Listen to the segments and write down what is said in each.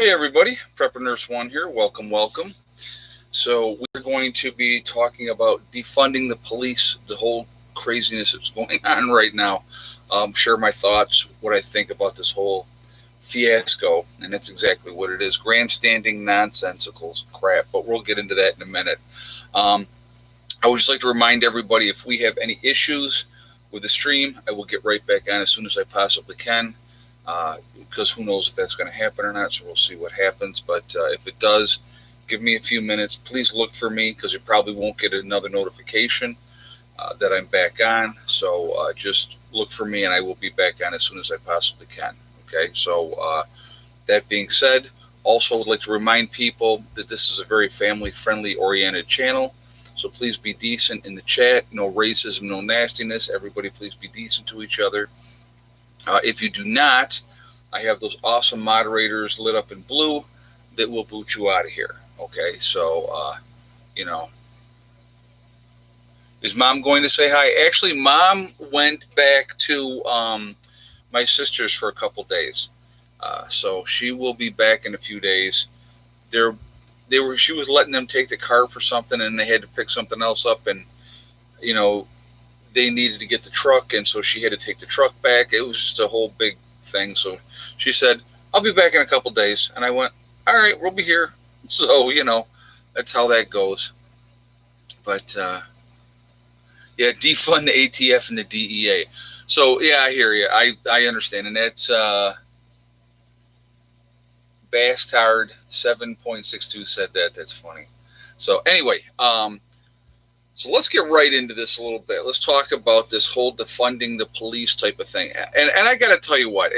Hey everybody, Prepper Nurse One here. Welcome, welcome. So we're going to be talking about defunding the police, the whole craziness that's going on right now. Share my thoughts, what I think about this whole fiasco, and that's exactly what it is: grandstanding, nonsensical crap. But we'll get into that in a minute. Um, I would just like to remind everybody if we have any issues with the stream, I will get right back on as soon as I possibly can. Because who knows if that's going to happen or not, so we'll see what happens. But if it does, give me a few minutes. Please look for me because you probably won't get another notification that I'm back on. So just look for me and I will be back on as soon as I possibly can. Okay, so that being said, also would like to remind people that this is a very family friendly oriented channel. So please be decent in the chat. No racism, no nastiness. Everybody please be decent to each other. If you do not, I have those awesome moderators lit up in blue that will boot you out of here. Okay, so, you know, is mom going to say hi? Actually, mom went back to my sister's for a couple days. So she will be back in a few days. She was letting them take the car for something and they had to pick something else up and, you know, they needed to get the truck, and so she had to take the truck back. It was just a whole big thing. So she said, I'll be back in a couple days. And I went, all right, we'll be here. So, that's how that goes. But, yeah, defund the ATF and the DEA. So, yeah, I hear you. I understand. And that's Bastard 7.62 said that. That's funny. So, anyway, so let's get right into this a little bit. Let's talk about this whole defunding the police type of thing. And I got to tell you what,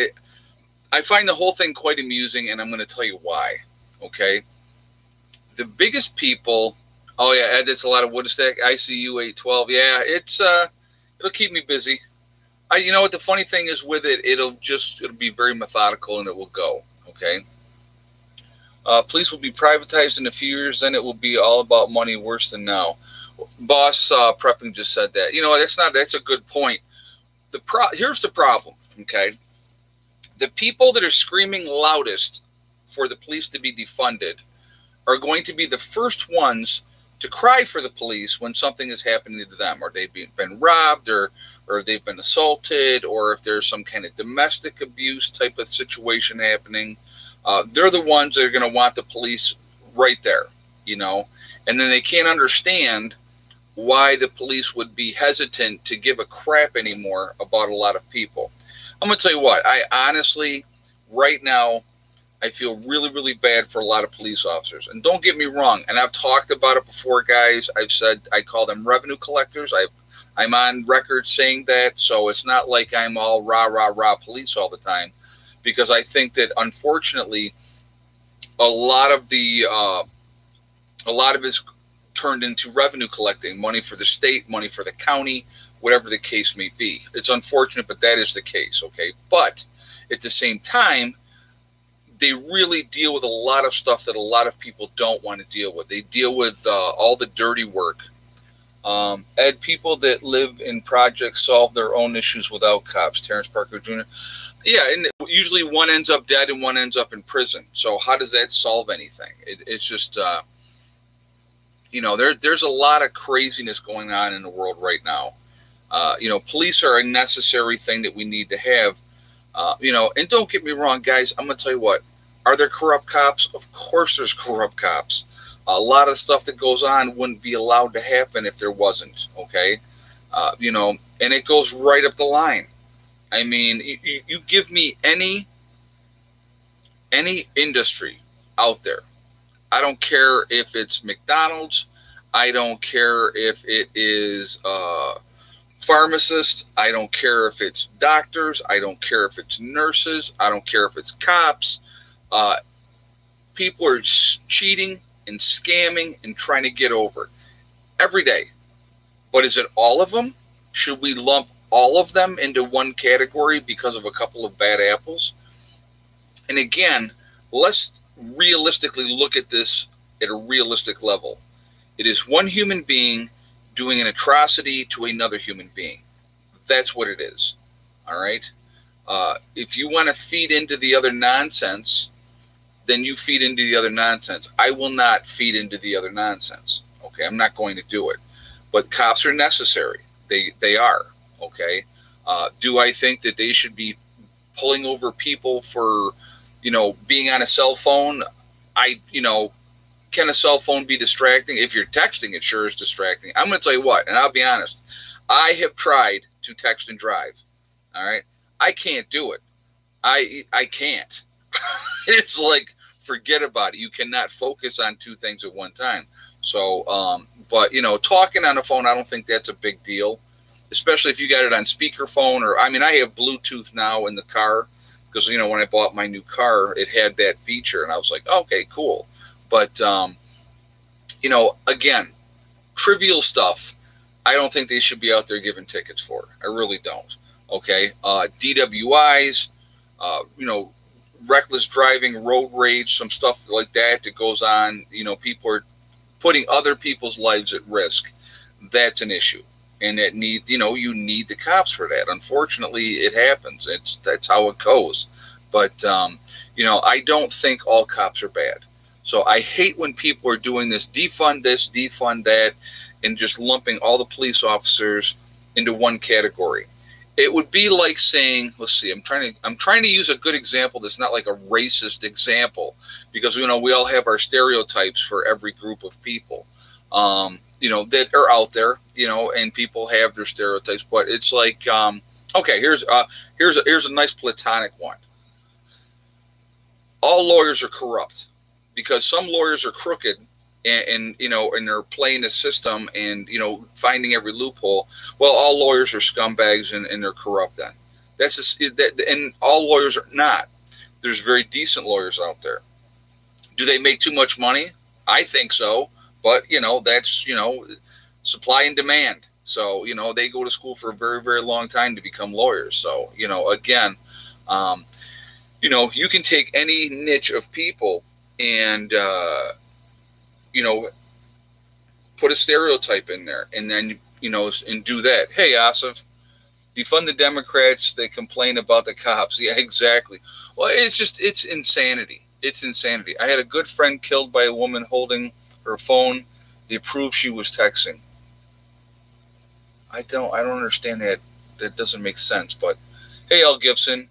I find the whole thing quite amusing, and I'm going to tell you why. Okay? The biggest people, oh yeah, that's a lot of Woodstack, ICU 812. Yeah, it'll keep me busy. You know what the funny thing is with it, it'll be very methodical and it will go. Okay? Police will be privatized in a few years, then it will be all about money, worse than now. Boss Prepping just said that. That's a good point. Here's the problem, okay? The people that are screaming loudest for the police to be defunded are going to be the first ones to cry for the police when something is happening to them, or they've been robbed, or they've been assaulted, or if there's some kind of domestic abuse type of situation happening. They're the ones that are going to want the police right there, and then they can't understand why the police would be hesitant to give a crap anymore about a lot of people. I'm going to tell you what, I honestly, right now, I feel really, really bad for a lot of police officers. And don't get me wrong, and I've talked about it before, guys. I've said I call them revenue collectors. I'm on record saying that, so it's not like I'm all rah, rah, rah police all the time, because I think that, unfortunately, a lot of it's turned into revenue collecting, money for the state, money for the county, whatever the case may be. It's unfortunate, but that is the case, okay? But at the same time, they really deal with a lot of stuff that a lot of people don't want to deal with. They deal with all the dirty work. Ed, people that live in projects solve their own issues without cops. Terrence Parker Jr. Yeah, and usually one ends up dead and one ends up in prison. So how does that solve anything? It's just... there's a lot of craziness going on in the world right now. Police are a necessary thing that we need to have. And don't get me wrong, guys, I'm going to tell you what. Are there corrupt cops? Of course there's corrupt cops. A lot of stuff that goes on wouldn't be allowed to happen if there wasn't, okay? And it goes right up the line. I mean, you give me any industry out there. I don't care if it's McDonald's. I don't care if it is pharmacists. I don't care if it's doctors. I don't care if it's nurses. I don't care if it's cops. People are cheating and scamming and trying to get over every day. But is it all of them? Should we lump all of them into one category because of a couple of bad apples? And again, let's realistically look at this at a realistic level. It is one human being doing an atrocity to another human being. That's what it is. All right. If you want to feed into the other nonsense, then you feed into the other nonsense. I will not feed into the other nonsense. Okay, I'm not going to do it. But cops are necessary. They are. Okay. Do I think that they should be pulling over people for, being on a cell phone? Can a cell phone be distracting? If you're texting, it sure is distracting. I'm going to tell you what, and I'll be honest. I have tried to text and drive. All right. I can't do it. I can't. It's like, forget about it. You cannot focus on two things at one time. So, but talking on the phone, I don't think that's a big deal, especially if you got it on speakerphone I have Bluetooth now in the car because, when I bought my new car, it had that feature and I was like, okay, cool. But, again, trivial stuff, I don't think they should be out there giving tickets for. I really don't. Okay. DWIs, reckless driving, road rage, some stuff like that goes on. People are putting other people's lives at risk. That's an issue. And that you need the cops for that. Unfortunately, it happens. That's how it goes. But, I don't think all cops are bad. So I hate when people are doing this, defund that, and just lumping all the police officers into one category. It would be like saying, let's see, I'm trying to use a good example that's not like a racist example, because we all have our stereotypes for every group of people, that are out there, and people have their stereotypes. But it's like, okay, here's a nice platonic one. All lawyers are corrupt because some lawyers are crooked and they're playing the system and, finding every loophole. Well, all lawyers are scumbags and they're corrupt then. That's just, and all lawyers are not. There's very decent lawyers out there. Do they make too much money? I think so. But, that's, supply and demand. So, they go to school for a very, very long time to become lawyers. So, again, you can take any niche of people and, put a stereotype in there and then, and do that. Hey, Asif, defund the Democrats. They complain about the cops. Yeah, exactly. Well, it's insanity. It's insanity. I had a good friend killed by a woman holding her phone. They proved she was texting. I don't understand that. That doesn't make sense. But hey, L. Gibson,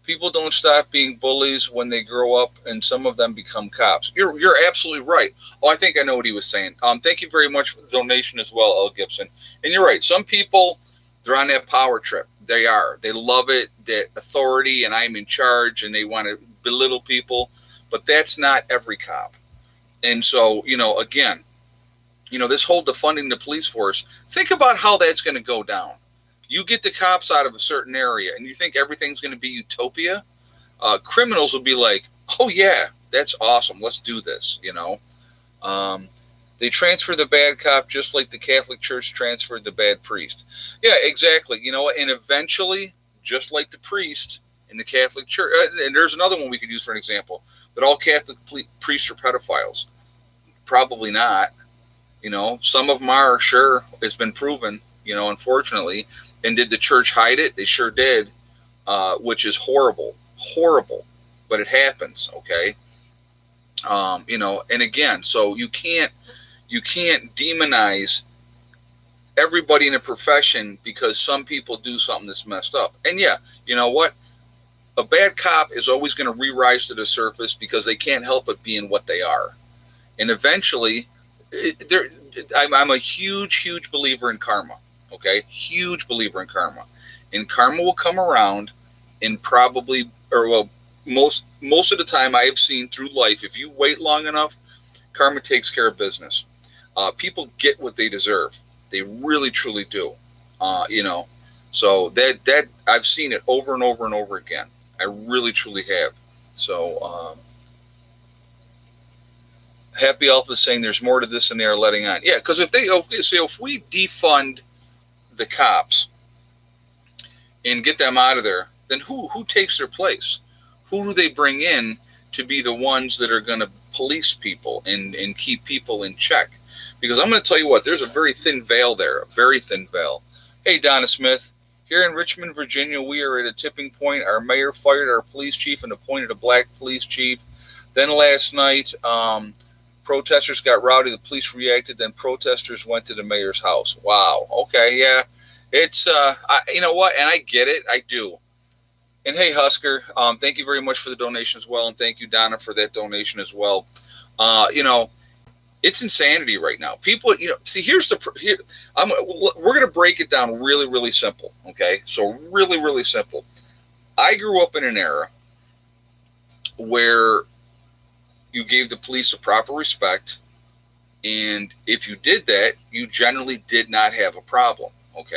people don't stop being bullies when they grow up, and some of them become cops. You're absolutely right. Oh, I think I know what he was saying. Thank you very much for the donation as well, L. Gibson. And you're right. Some people, they're on that power trip. They are. They love it, that authority, and I'm in charge, and they want to belittle people. But that's not every cop. And so, again, this whole defunding the police force, think about how that's going to go down. You get the cops out of a certain area and you think everything's going to be utopia. Criminals will be like, oh yeah, that's awesome. Let's do this. They transfer the bad cop just like the Catholic Church transferred the bad priest. Yeah, exactly. And eventually, just like the priest in the Catholic Church, and there's another one we could use for an example, that all Catholic priests are pedophiles. Probably not. Some of them are, sure. It's been proven, unfortunately. And did the church hide it? They sure did, which is horrible, but it happens. Okay. And again, so you can't demonize everybody in a profession because some people do something that's messed up. And yeah, you know what? A bad cop is always going to re-rise to the surface because they can't help but being what they are. And eventually, I'm a huge believer in karma. Okay, huge believer in karma, and karma will come around, and most of the time I have seen through life, if you wait long enough, karma takes care of business. People get what they deserve. They really truly do. So that I've seen it over and over and over again. I really truly have. So Happy Alpha is saying there's more to this than they are letting on. Yeah, because if we defund the cops and get them out of there, then who takes their place? Who do they bring in to be the ones that are going to police people and keep people in check? Because I'm going to tell you what, there's a very thin veil there, a very thin veil. Hey, Donna Smith, here in Richmond, Virginia, we are at a tipping point. Our mayor fired our police chief and appointed a black police chief. Then last night, protesters got rowdy. The police reacted. Then protesters went to the mayor's house. Wow. Okay. Yeah. It's, you know what? And I get it. I do. And hey, Husker, thank you very much for the donation as well. And thank you, Donna, for that donation as well. You know, it's insanity right now. People, you know, see, we're going to break it down really, really simple. Okay. So really, really simple. I grew up in an era where you gave the police the proper respect. And if you did that, you generally did not have a problem. Okay.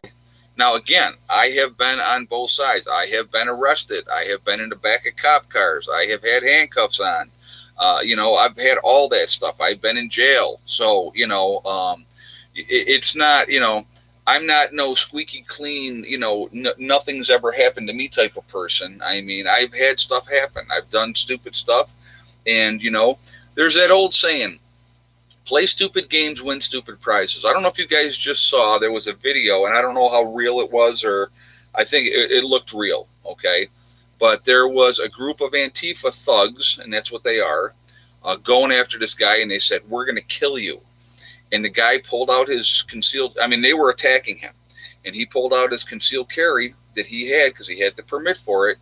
Now, again, I have been on both sides. I have been arrested. I have been in the back of cop cars. I have had handcuffs on. You know, I've had all that stuff. I've been in jail. So, you know, it's not, you know, I'm not no squeaky clean, you know, nothing's ever happened to me type of person. I mean, I've had stuff happen. I've done stupid stuff. And, you know, there's that old saying, play stupid games, win stupid prizes. I don't know if you guys just saw, there was a video, and I don't know how real it was, or I think it looked real, okay? But there was a group of Antifa thugs, and that's what they are, going after this guy, and they said, we're going to kill you. And the guy pulled out his concealed, I mean, they were attacking him, and he pulled out his concealed carry that he had, because he had the permit for it,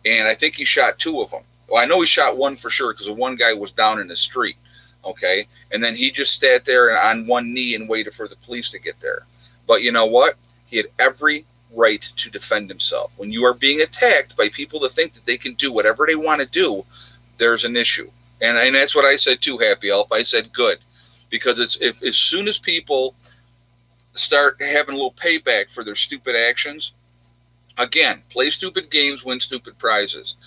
and I think he shot two of them. Well, I know he shot one for sure, because the one guy was down in the street. Okay. And then he just sat there on one knee and waited for the police to get there. But you know what? He had every right to defend himself. When you are being attacked by people that think that they can do whatever they want to do, there's an issue. And that's what I said too, Happy Elf. I said good. Because as soon as people start having a little payback for their stupid actions, again, play stupid games, win stupid prizes.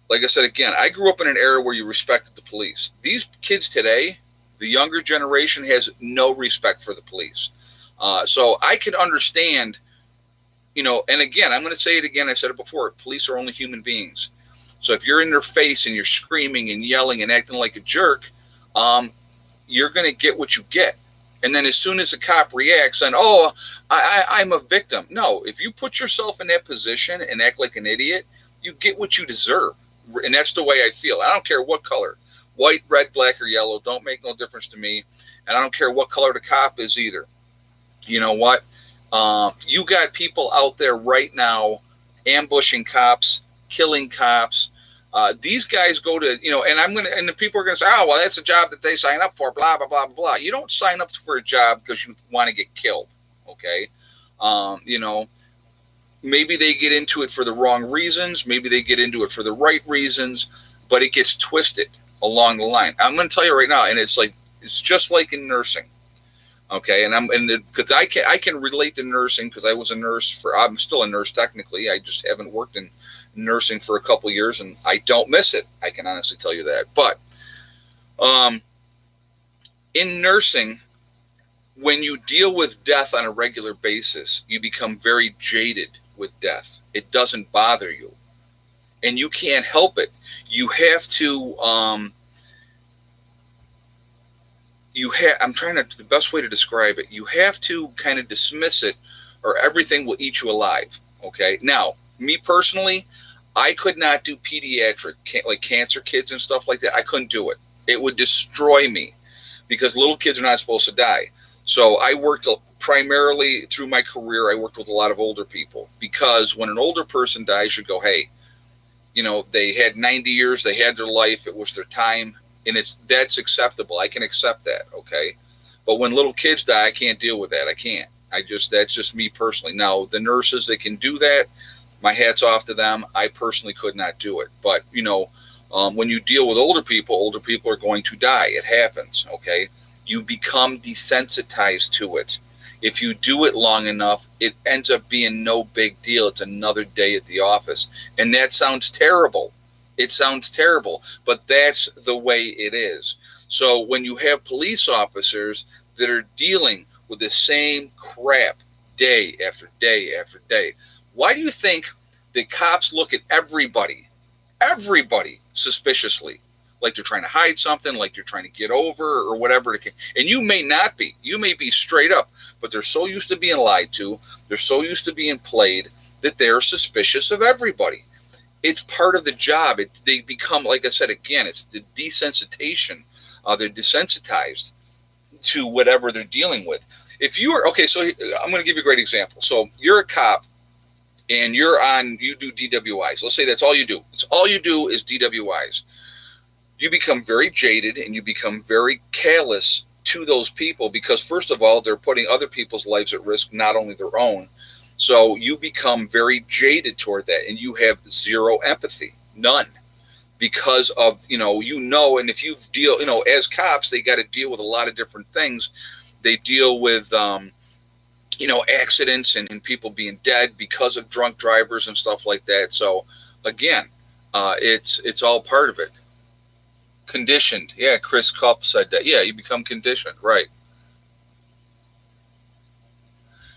Like I said, again, I grew up in an era where you respected the police. These kids today, the younger generation, has no respect for the police. So I can understand, you know, and again, I'm going to say it again. I said it before. Police are only human beings. So if you're in their face and you're screaming and yelling and acting like a jerk, you're going to get what you get. And then as soon as a cop reacts and, oh, I'm a victim. No, if you put yourself in that position and act like an idiot, you get what you deserve. And that's the way I feel. I don't care what color, white, red, black, or yellow, don't make no difference to me. And I don't care what color the cop is either. You know what? You got people out there right now ambushing cops, killing cops. These guys go to, you know, and the people are going to say, oh, well, that's a job that they sign up for, blah, blah, blah, blah. You don't sign up for a job because you want to get killed. Okay. You know, maybe they get into it for the wrong reasons. Maybe they get into it for the right reasons, but it gets twisted along the line. I'm going to tell you right now, and it's just like in nursing. Okay. Because I can relate to nursing because I was a nurse I'm still a nurse technically. I just haven't worked in nursing for a couple of years and I don't miss it. I can honestly tell you that. But, in nursing, when you deal with death on a regular basis, you become very jaded with death. It doesn't bother you and you can't help it. You have to, the best way to describe it, you have to kind of dismiss it or everything will eat you alive. Okay. Now, me personally, I could not do pediatric, like cancer kids and stuff like that. I couldn't do it. It would destroy me because little kids are not supposed to die. So I worked primarily through my career. I worked with a lot of older people because when an older person dies, you go, hey, you know, they had 90 years, they had their life, it was their time, and that's acceptable. I can accept that, okay? But when little kids die, I can't deal with that. I can't. That's just me personally. Now, the nurses that can do that, my hat's off to them. I personally could not do it. But, you know, when you deal with older people are going to die. It happens, okay? You become desensitized to it. If you do it long enough, it ends up being no big deal. It's another day at the office. And that sounds terrible. It sounds terrible, but that's the way it is. So when you have police officers that are dealing with the same crap day after day after day, why do you think that cops look at everybody suspiciously? Like they're trying to hide something, like you're trying to get over or whatever. And you may not be. You may be straight up, but they're so used to being lied to, they're so used to being played that they're suspicious of everybody. it's part of the job. They become, like I said, again, it's the desensitization. They're desensitized to whatever they're dealing with. If you are, okay, so I'm going to give you a great example. So you're a cop and you do DWIs. Let's say that's all you do. It's all you do is DWIs. You become very jaded and you become very callous to those people because, first of all, they're putting other people's lives at risk, not only their own. So you become very jaded toward that, and you have zero empathy, none, because of, and if you deal, as cops, they got to deal with a lot of different things. They deal with, accidents and people being dead because of drunk drivers and stuff like that. So again, it's all part of it. Conditioned. Yeah, Chris Cupp said that. Yeah, you become conditioned, right?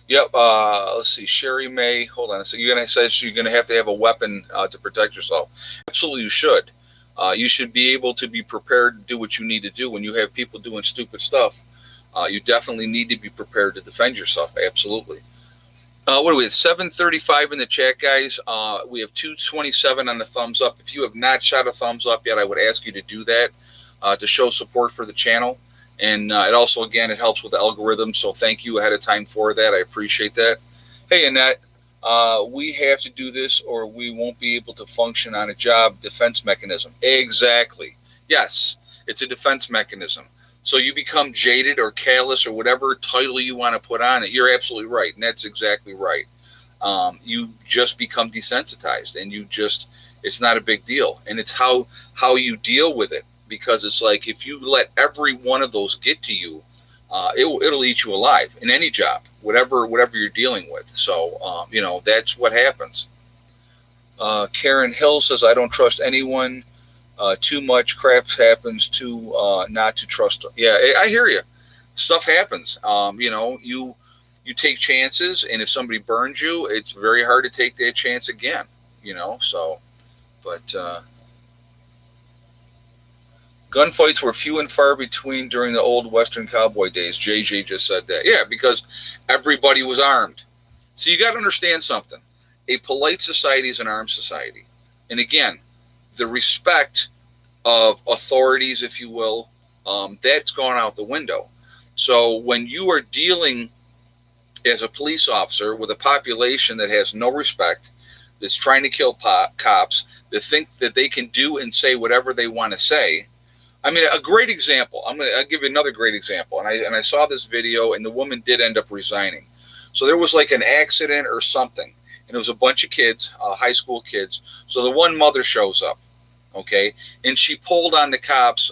Yep. Let's see. Sherry May. Hold on. So you're gonna say you're gonna have to have a weapon to protect yourself. Absolutely, you should. You should be able to be prepared to do what you need to do when you have people doing stupid stuff. You definitely need to be prepared to defend yourself. Absolutely. What are we at? 735 in the chat, guys. We have 227 on the thumbs up. If you have not shot a thumbs up yet, I would ask you to do that to show support for the channel. And it also, again, it helps with the algorithm. So thank you ahead of time for that. I appreciate that. Hey, Annette, we have to do this or we won't be able to function on a job. Defense mechanism. Exactly. Yes, it's a defense mechanism. So you become jaded or callous or whatever title you want to put on it. You're absolutely right. And that's exactly right. You just become desensitized and it's not a big deal. And it's how you deal with it, because it's like, if you let every one of those get to you, it'll eat you alive in any job, whatever you're dealing with. So, that's what happens. Karen Hill says, I don't trust anyone. Too much crap happens to not to trust. Yeah, I hear you. Stuff happens. You take chances, and if somebody burns you, it's very hard to take that chance again. So, but gunfights were few and far between during the old Western cowboy days. JJ just said that. Yeah, because everybody was armed. So you got to understand something. A polite society is an armed society, and again, the respect of authorities, if you will, that's gone out the window. So when you are dealing as a police officer with a population that has no respect, that's trying to kill cops, that think that they can do and say whatever they want to say. I mean, a great example. I'll give you another great example. And I saw this video, and the woman did end up resigning. So there was like an accident or something, and it was a bunch of kids, high school kids. So the one mother shows up, okay, and she pulled on the cops.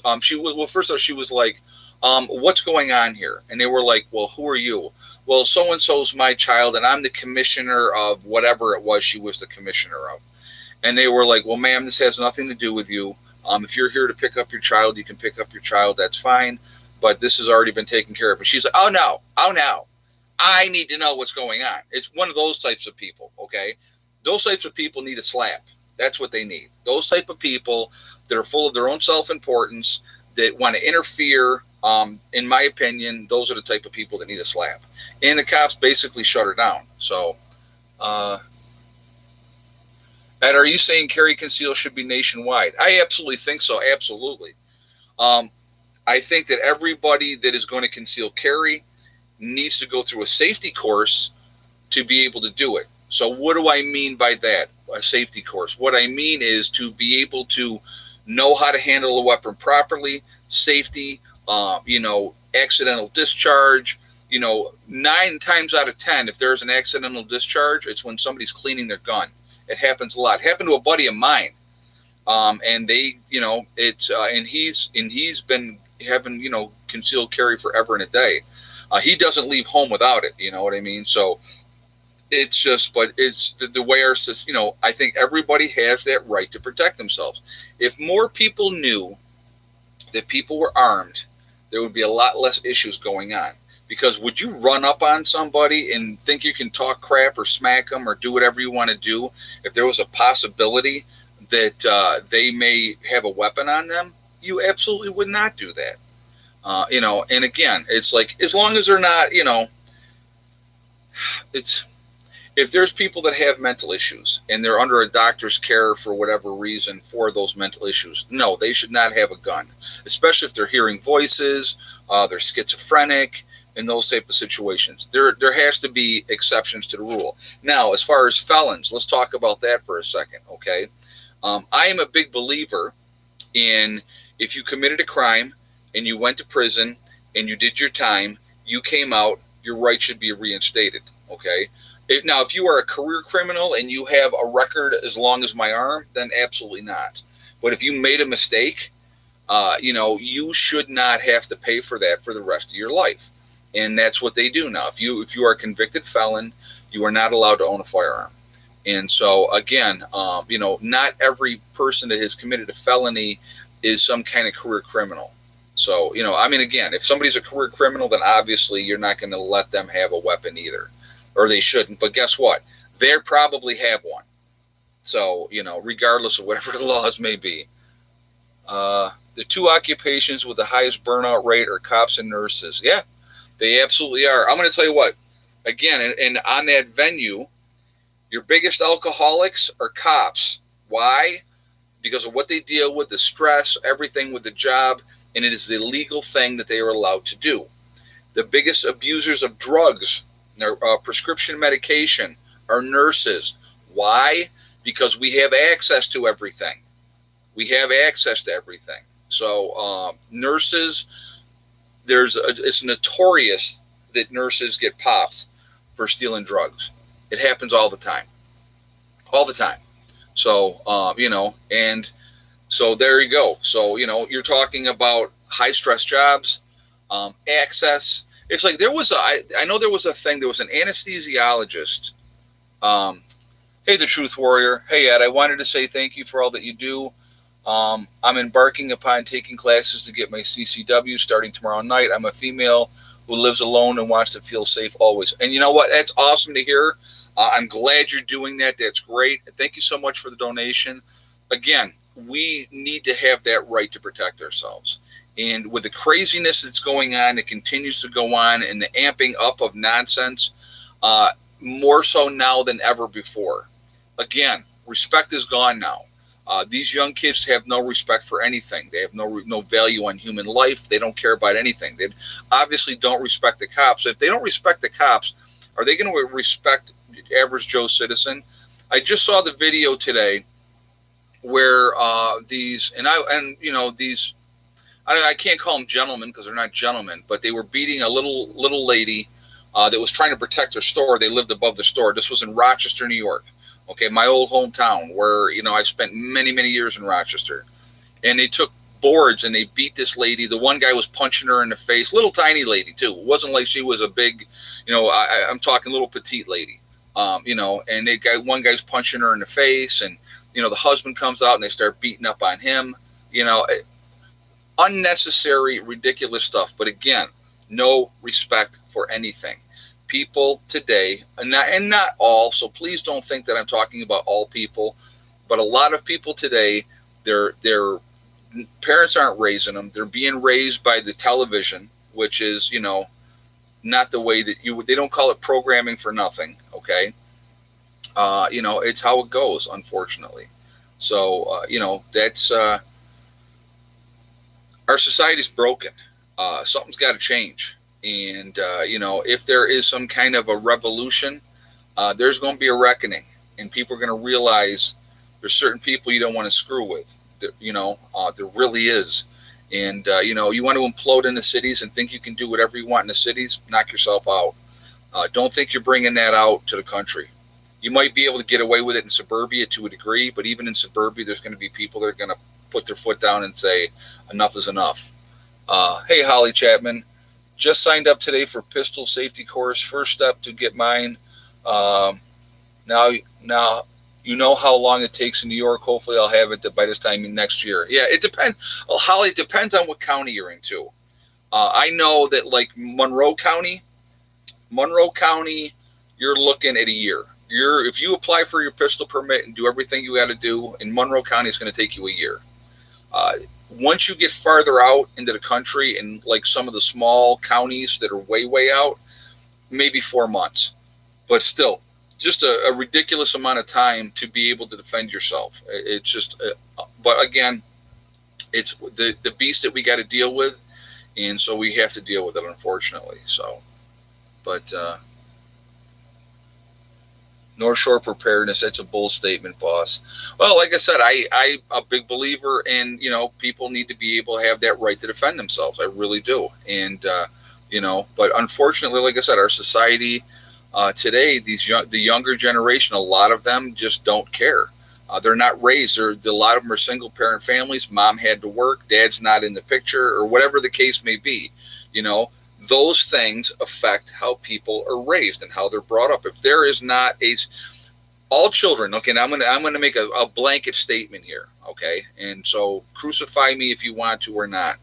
First off, she was like, what's going on here? And they were like, well, who are you? Well, so-and-so's my child, and I'm the commissioner of whatever it was she was the commissioner of. And they were like, well, ma'am, this has nothing to do with you. If you're here to pick up your child, you can pick up your child. That's fine. But this has already been taken care of. And she's like, oh, no. I need to know what's going on. It's one of those types of people, okay? Those types of people need a slap. That's what they need. Those type of people that are full of their own self-importance, that want to interfere, in my opinion, those are the type of people that need a slap. And the cops basically shut her down. So, Ed, are you saying carry conceal should be nationwide? I absolutely think so. Absolutely. I think that everybody that is going to conceal carry needs to go through a safety course to be able to do it. So what do I mean by that? A safety course. What I mean is to be able to know how to handle a weapon properly, safety, accidental discharge. 9 times out of 10, if there's an accidental discharge, it's when somebody's cleaning their gun. It happens a lot. It happened to a buddy of mine. And they, and he's been having, concealed carry forever and a day. He doesn't leave home without it. You know what I mean? So it's just, but it's the way our system, I think everybody has that right to protect themselves. If more people knew that people were armed, there would be a lot less issues going on. Because would you run up on somebody and think you can talk crap or smack them or do whatever you want to do if there was a possibility that they may have a weapon on them? You absolutely would not do that. And again, it's like, as long as they're not, if there's people that have mental issues and they're under a doctor's care for whatever reason for those mental issues, no, they should not have a gun, especially if they're hearing voices, they're schizophrenic, in those type of situations. There has to be exceptions to the rule. Now, as far as felons, let's talk about that for a second, okay? I am a big believer in if you committed a crime and you went to prison and you did your time, you came out, your rights should be reinstated, okay? Now, if you are a career criminal and you have a record as long as my arm, then absolutely not. But if you made a mistake, you should not have to pay for that for the rest of your life. And that's what they do now. If you are a convicted felon, you are not allowed to own a firearm. And so, again, not every person that has committed a felony is some kind of career criminal. So, again, if somebody's a career criminal, then obviously you're not going to let them have a weapon either. Or they shouldn't. But guess what? They probably have one. So, regardless of whatever the laws may be. The two occupations with the highest burnout rate are cops and nurses. Yeah, they absolutely are. I'm going to tell you what. Again, and on that venue, your biggest alcoholics are cops. Why? Because of what they deal with, the stress, everything with the job, and it is the legal thing that they are allowed to do. The biggest abusers of drugs, prescription medication, are nurses. Why? Because we have access to everything. We have access to everything. So nurses, it's notorious that nurses get popped for stealing drugs. It happens all the time. All the time. So, and so there you go. So, you're talking about high stress jobs, access. It's like I know there was a thing, there was an anesthesiologist. Hey, the Truth Warrior. Hey, Ed, I wanted to say thank you for all that you do. I'm embarking upon taking classes to get my CCW starting tomorrow night. I'm a female who lives alone and wants to feel safe always. And you know what? That's awesome to hear. I'm glad you're doing that. That's great. Thank you so much for the donation. Again, we need to have that right to protect ourselves. And with the craziness that's going on, it continues to go on, and the amping up of nonsense, more so now than ever before. Again, respect is gone now. These young kids have no respect for anything. They have no value on human life. They don't care about anything. They obviously don't respect the cops. If they don't respect the cops, are they going to respect the average Joe citizen? I just saw the video today where I can't call them gentlemen because they're not gentlemen, but they were beating a little lady that was trying to protect her store. They lived above the store. This was in Rochester, New York. Okay, my old hometown where, I spent many, many years in Rochester. And they took boards and they beat this lady. The one guy was punching her in the face. Little tiny lady, too. It wasn't like she was a big, I'm talking little petite lady. And one guy's punching her in the face. And, the husband comes out and they start beating up on him. Unnecessary, ridiculous stuff. But again, no respect for anything. People today, and not all, so please don't think that I'm talking about all people, but a lot of people today, their parents aren't raising them. They're being raised by the television, which is, not the way that they don't call it programming for nothing, okay? It's how it goes, unfortunately. So, that's, our society's broken. Something's got to change. And, if there is some kind of a revolution, there's going to be a reckoning. And people are going to realize there's certain people you don't want to screw with. There really is. And, you want to implode in the cities and think you can do whatever you want in the cities, knock yourself out. Don't think you're bringing that out to the country. You might be able to get away with it in suburbia to a degree, but even in suburbia, there's going to be people that are going to put their foot down and say, enough is enough. Hey, Holly Chapman. Just signed up today for pistol safety course. First step to get mine. Now you know how long it takes in New York. Hopefully I'll have it by this time next year. Yeah, it depends. Well, Holly, it depends on what county you're into. I know that like Monroe County, you're looking at a year. If you apply for your pistol permit and do everything you got to do in Monroe County, it's going to take you a year. Once you get farther out into the country and like some of the small counties that are way, way out, maybe 4 months. But still, just a ridiculous amount of time to be able to defend yourself. It's just, but again, it's the beast that we got to deal with, and so we have to deal with it, unfortunately. So, but North Shore preparedness, that's a bold statement, boss. Well, like I said, I'm a big believer in, people need to be able to have that right to defend themselves. I really do. And, but unfortunately, like I said, our society today, the younger generation, a lot of them just don't care. They're not raised. A lot of them are single parent families. Mom had to work. Dad's not in the picture, or whatever the case may be. Those things affect how people are raised and how they're brought up. If there is not all children, okay, and I'm gonna make a blanket statement here, okay, and so crucify me if you want to or not.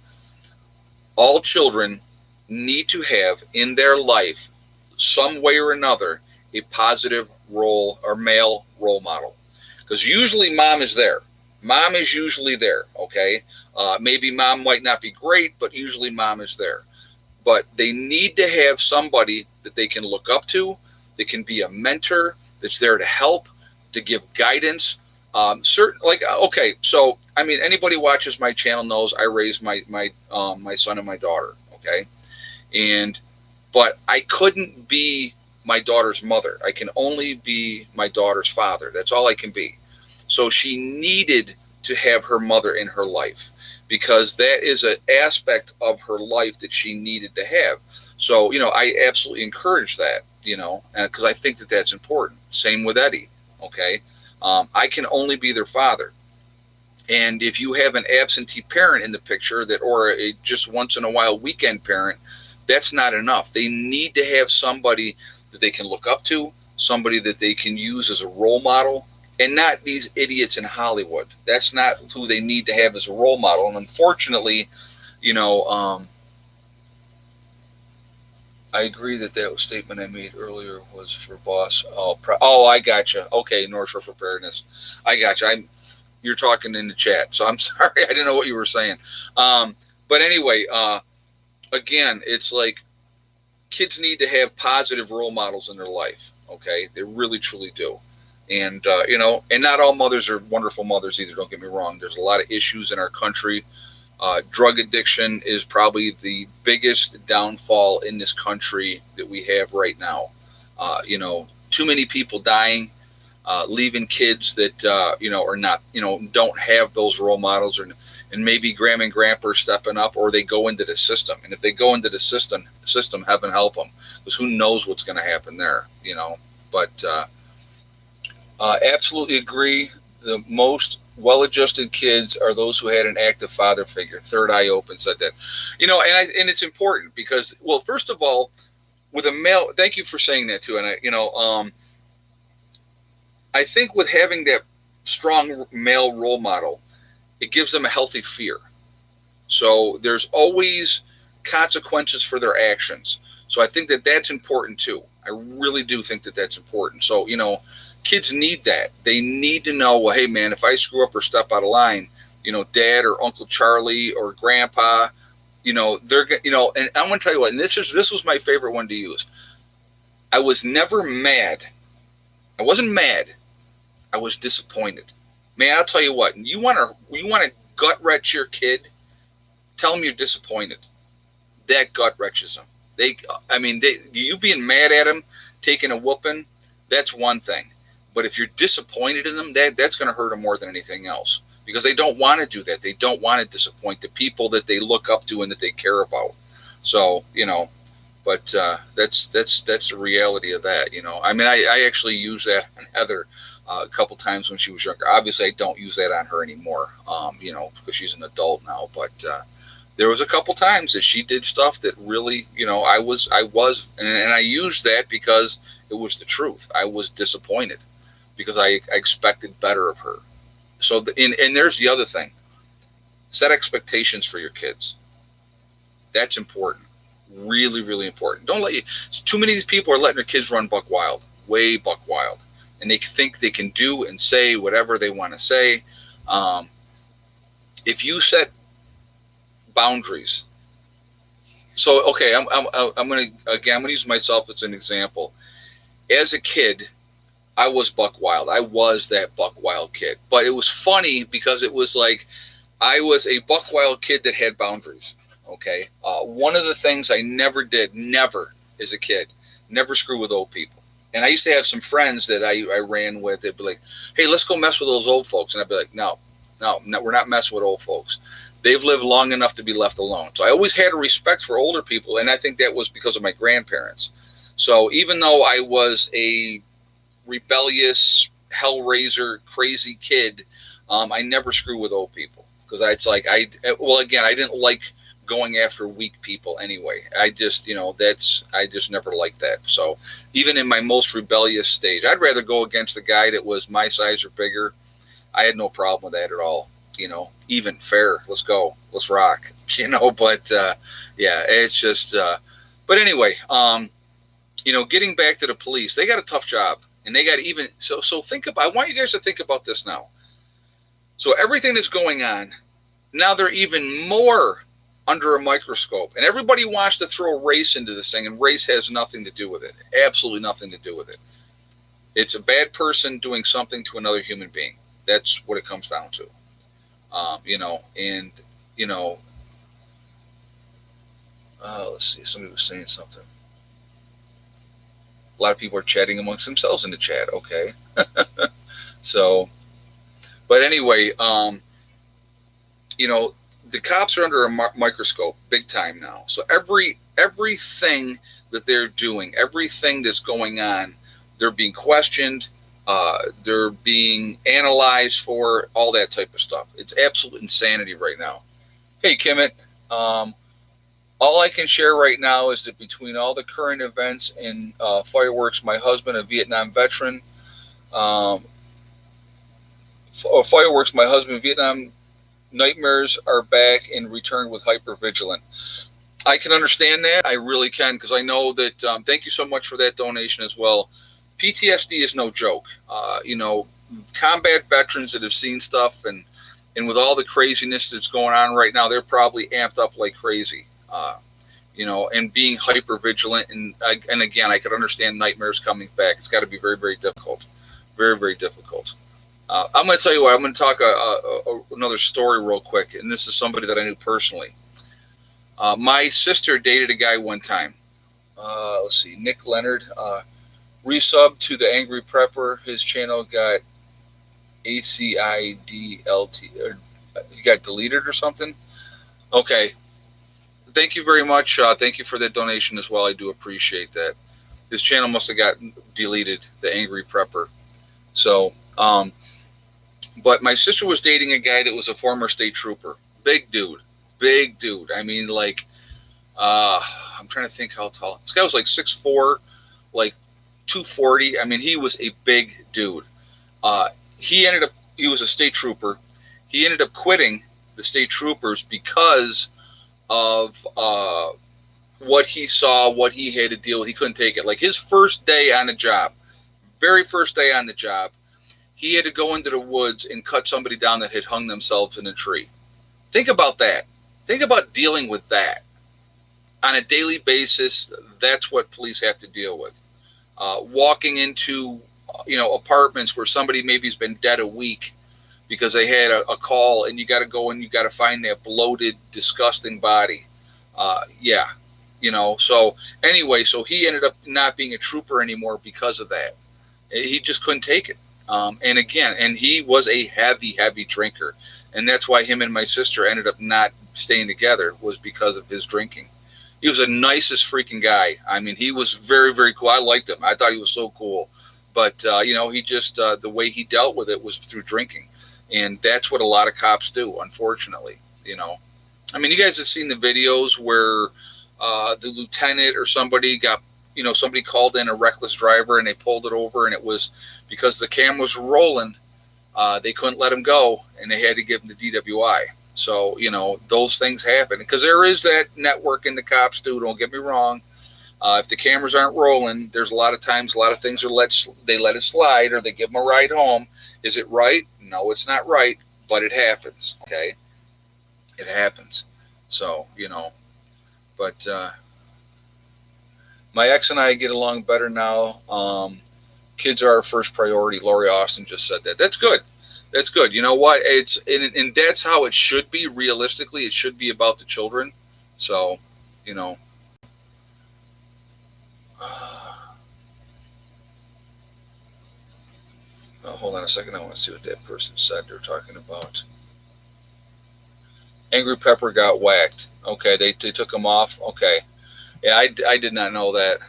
All children need to have in their life, some way or another, a positive role or male role model, because usually mom is there. Mom is usually there, okay. Maybe mom might not be great, but usually mom is there. But they need to have somebody that they can look up to, that can be a mentor, that's there to help, to give guidance. So anybody watches my channel knows I raised my son and my daughter, okay, but I couldn't be my daughter's mother. I can only be my daughter's father. That's all I can be. So she needed to have her mother in her life, because that is an aspect of her life that she needed to have. So, I absolutely encourage that, and because I think that that's important. Same with Eddie, okay? I can only be their father. And if you have an absentee parent in the picture or a just once in a while weekend parent, that's not enough. They need to have somebody that they can look up to, somebody that they can use as a role model, and not these idiots in Hollywood. That's not who they need to have as a role model. And unfortunately, I agree that statement I made earlier was for boss. I gotcha. Okay, North Shore preparedness. I gotcha. You're talking in the chat, so I'm sorry. I didn't know what you were saying. But anyway, again, it's like kids need to have positive role models in their life. Okay, they really truly do. And, and not all mothers are wonderful mothers either. Don't get me wrong. There's a lot of issues in our country. Drug addiction is probably the biggest downfall in this country that we have right now. Too many people dying, leaving kids that, are not, don't have those role models, and maybe grandma and grandpa are stepping up, or they go into the system. And if they go into the system, heaven help them, because who knows what's going to happen there, but, absolutely agree. The most well-adjusted kids are those who had an active father figure. Third Eye Open said that. And it's important because, well, first of all, with a male, thank you for saying that too. And I think with having that strong male role model, it gives them a healthy fear. So there's always consequences for their actions. So I think that that's important too. I really do think that that's important. So, kids need that. They need to know, well, hey man, if I screw up or step out of line, dad or Uncle Charlie or grandpa, they're, and I'm going to tell you what, and this was my favorite one to use. I was never mad. I wasn't mad. I was disappointed. Man, I'll tell you what, you want to gut wrench your kid, tell them you're disappointed. That gut wrenches them. You being mad at them, taking a whooping, that's one thing. But if you're disappointed in them, that's going to hurt them more than anything else, because they don't want to do that. They don't want to disappoint the people that they look up to and that they care about. So, but that's the reality of that. I actually use that on Heather a couple times when she was younger. Obviously, I don't use that on her anymore, because she's an adult now. But there was a couple times that she did stuff that really, I was, and I used that because it was the truth. I was disappointed, because I expected better of her. So, and there's the other thing. Set expectations for your kids. That's important. Really, really important. Don't let too many of these people are letting their kids run buck wild, way buck wild. And they think they can do and say whatever they want to say. If you set boundaries. So, okay, I'm going to use myself as an example. As a kid, I was buck wild. I was that buck wild kid. But it was funny because it was like I was a buck wild kid that had boundaries. Okay. One of the things I never did, never as a kid, never screw with old people. And I used to have some friends that I ran with. They'd be like, "Hey, let's go mess with those old folks." And I'd be like, no, we're not messing with old folks. They've lived long enough to be left alone. So I always had a respect for older people. And I think that was because of my grandparents. So even though I was a rebellious, hellraiser, crazy kid, I never screw with old people. Because I didn't like going after weak people anyway. I just never liked that. So even in my most rebellious stage, I'd rather go against a guy that was my size or bigger. I had no problem with that at all. Even, fair. Let's go. Let's rock. But it's just. But anyway, getting back to the police, they got a tough job, and they got even. So think about. I want you guys to think about this now. So everything that's going on now, they're even more under a microscope, and everybody wants to throw race into this thing, and race has nothing to do with it. Absolutely nothing to do with it. It's a bad person doing something to another human being. That's what it comes down to. Let's see. Somebody was saying something. A lot of people are chatting amongst themselves in the chat. Okay. So, but anyway, the cops are under a microscope big time now. So everything that they're doing, everything that's going on, they're being questioned. They're being analyzed for all that type of stuff. It's absolute insanity right now. Hey, Kimmett, all I can share right now is that between all the current events and fireworks, my husband, a Vietnam veteran, fireworks, my husband, Vietnam, nightmares are back and returned with hypervigilant. I can understand that. I really can, because I know that. Thank you so much for that donation as well. PTSD is no joke. Combat veterans that have seen stuff and with all the craziness that's going on right now, they're probably amped up like crazy. And being hyper vigilant. And again, I could understand nightmares coming back. It's got to be very, very difficult. Very, very difficult. I'm going to tell you what, I'm going to talk another story real quick. And this is somebody that I knew personally. My sister dated a guy one time. Let's see, Nick Leonard. Resub to the Angry Prepper. His channel got ACIDLT. He got deleted or something. Okay. Thank you very much. Thank you for that donation as well. I do appreciate that. His channel must have got deleted, the Angry Prepper. So, but my sister was dating a guy that was a former state trooper. Big dude. I mean, I'm trying to think how tall. This guy was like 6'4", like 240. I mean, he was a big dude. He was a state trooper. He ended up quitting the state troopers because of what he saw, what he had to deal with. He couldn't take it. Like his first day on the job, very first day on the job, he had to go into the woods and cut somebody down that had hung themselves in a tree. Think about that. Think about dealing with that on a daily basis. That's what police have to deal with. Walking into, apartments where somebody maybe has been dead a week because they had a call, and you got to go and you got to find that bloated, disgusting body. So anyway, so he ended up not being a trooper anymore because of that. He just couldn't take it. And he was a heavy, heavy drinker. And that's why him and my sister ended up not staying together, was because of his drinking. He was the nicest freaking guy. I mean, he was very, very cool. I liked him. I thought he was so cool. But, he just, the way he dealt with it was through drinking. And that's what a lot of cops do, unfortunately. I mean, you guys have seen the videos where the lieutenant or somebody somebody called in a reckless driver and they pulled it over, and it was because the cameras were rolling. They couldn't let him go, and they had to give him the DWI. So, those things happen because there is that network in the cops too. Don't get me wrong. If the cameras aren't rolling, there's a lot of times, a lot of things they let it slide, or they give them a ride home. Is it right? No, it's not right, but it happens. Okay. It happens. So, but, my ex and I get along better now. Kids are our first priority. Lori Austin just said that. That's good. That's good. You know what? And that's how it should be. Realistically, it should be about the children. So, you know. Oh, hold on a second. I want to see what that person said they're talking about. Angry Pepper got whacked. Okay, they took him off. Okay. Yeah, I did not know that.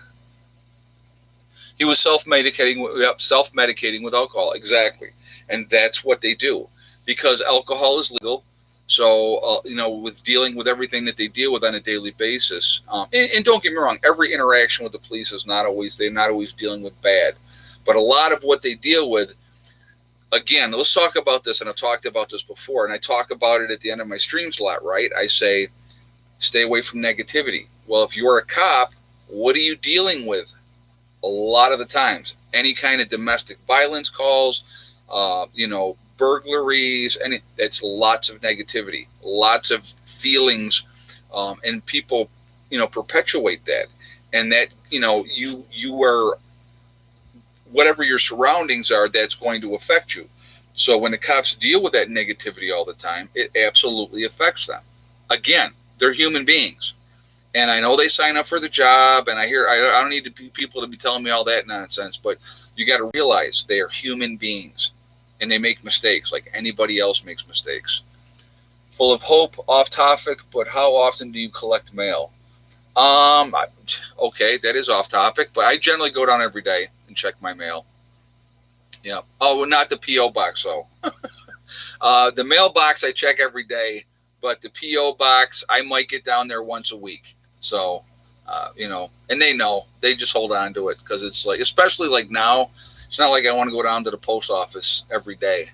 He was self-medicating with alcohol. Exactly. And that's what they do because alcohol is legal. So, with dealing with everything that they deal with on a daily basis. And don't get me wrong, every interaction with the police is they're not always dealing with bad. But a lot of what they deal with, again, let's talk about this. And I've talked about this before. And I talk about it at the end of my streams a lot, right? I say, stay away from negativity. Well, if you're a cop, what are you dealing with? A lot of the times, any kind of domestic violence calls, burglaries, that's lots of negativity, lots of feelings, and people, perpetuate that. And that, you are, whatever your surroundings are, that's going to affect you. So when the cops deal with that negativity all the time, it absolutely affects them. Again, they're human beings. And I know they sign up for the job, and I don't need people to be telling me all that nonsense, but you got to realize they are human beings, and they make mistakes like anybody else makes mistakes. Full of hope, off topic, but how often do you collect mail? Okay, that is off topic, but I generally go down every day and check my mail. Yeah. Oh, well, not the P.O. box, though. The mailbox I check every day, but the P.O. box, I might get down there once a week. So, and they know. They just hold on to it because it's like, especially like now, it's not like I want to go down to the post office every day.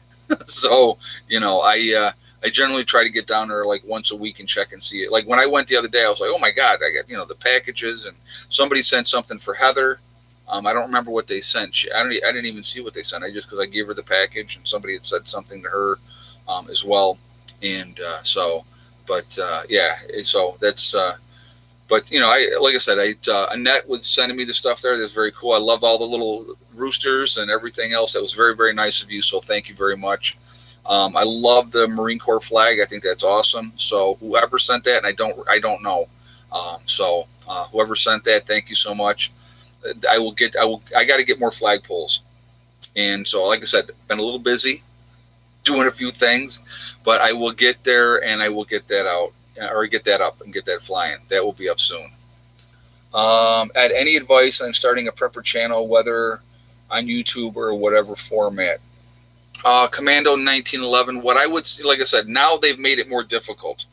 So, I generally try to get down there like once a week and check and see it. Like when I went the other day, I was like, oh my God, I got, the packages, and somebody sent something for Heather. I don't remember what they sent. I didn't even see what they sent. Because I gave her the package and somebody had said something to her as well. And so that's, but like I said, Annette was sending me the stuff there. That's very cool. I love all the little roosters and everything else. That was very, very nice of you. So thank you very much. I love the Marine Corps flag. I think that's awesome. So whoever sent that, and I don't know. Whoever sent that, thank you so much. I got to get more flagpoles. And so, like I said, been a little busy doing a few things, but I will get there and I will get that out, or get that up and get that flying. That will be up soon. Add any advice on starting a prepper channel, whether on YouTube or whatever format. Commando 1911. What I would, like I said, now they've made it more difficult.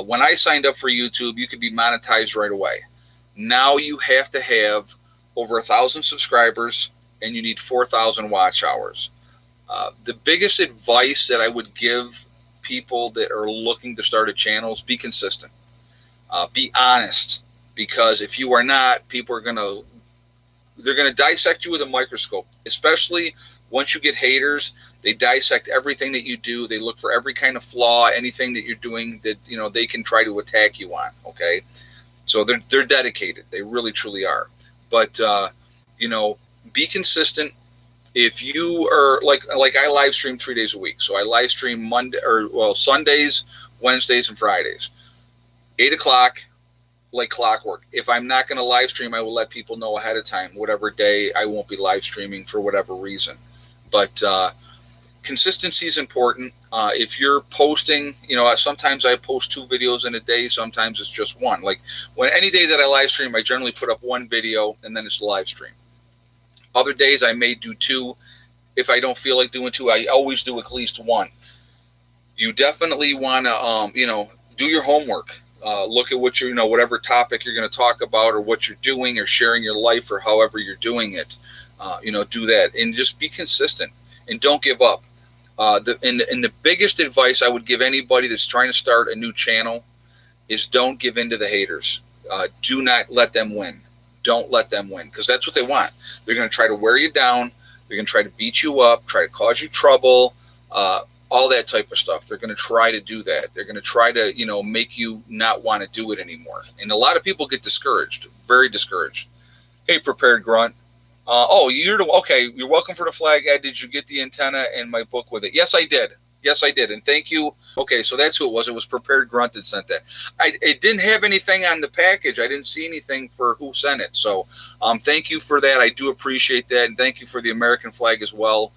When I signed up for YouTube, you could be monetized right away. Now you have to have over 1,000 subscribers and you need 4,000 watch hours. The biggest advice that I would give people that are looking to start a channel is be consistent. Be honest, because if you are not, people are they're going to dissect you with a microscope, especially once you get haters. They dissect everything that you do. They look for every kind of flaw, anything that you're doing that, they can try to attack you on. Okay. So they're dedicated. They really, truly are. But, be consistent. If you are like I live stream 3 days a week. So I live stream Sundays, Wednesdays, and Fridays, 8:00, like clockwork. If I'm not going to live stream, I will let people know ahead of time, whatever day I won't be live streaming for whatever reason. But, consistency is important. If you're posting, sometimes I post 2 videos in a day. Sometimes it's just one. Like any day that I live stream, I generally put up 1 video and then it's a live stream. Other days I may do 2. If I don't feel like doing 2, I always do at least 1. You definitely want to, do your homework. Look at what whatever topic you're going to talk about or what you're doing or sharing your life or however you're doing it. Do that and just be consistent and don't give up. The biggest advice I would give anybody that's trying to start a new channel is don't give in to the haters. Do not let them win. Don't let them win, because that's what they want. They're going to try to wear you down. They're going to try to beat you up, try to cause you trouble, all that type of stuff. They're going to try to do that. They're going to try to, make you not want to do it anymore. And a lot of people get discouraged, very discouraged. Hey, Prepared Grunt. Okay. You're welcome for the flag, Ed. Did you get the antenna and my book with it? Yes, I did. Yes, I did. And thank you. Okay, so that's who it was. It was Prepared Grunt that sent that. It didn't have anything on the package. I didn't see anything for who sent it. So thank you for that. I do appreciate that. And thank you for the American flag as well.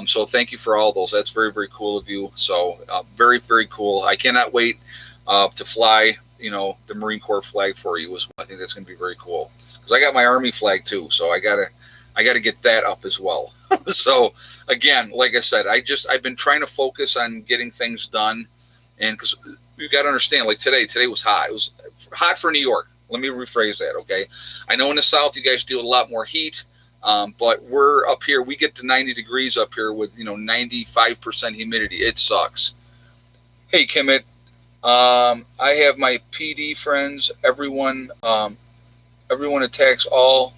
So thank you for all those. That's very, very cool of you. So very, very cool. I cannot wait to fly, the Marine Corps flag for you as well. I think that's going to be very cool. Because I got my Army flag too. So I got to get that up as well. So again, like I said, I've been trying to focus on getting things done, and because you got to understand, like today was hot. It was hot for New York. Let me rephrase that. Okay. I know in the South, you guys deal with a lot more heat. But we're up here, we get to 90 degrees up here with, 95% humidity. It sucks. Hey, Kimmit, I have my PD friends. Everyone attacks all.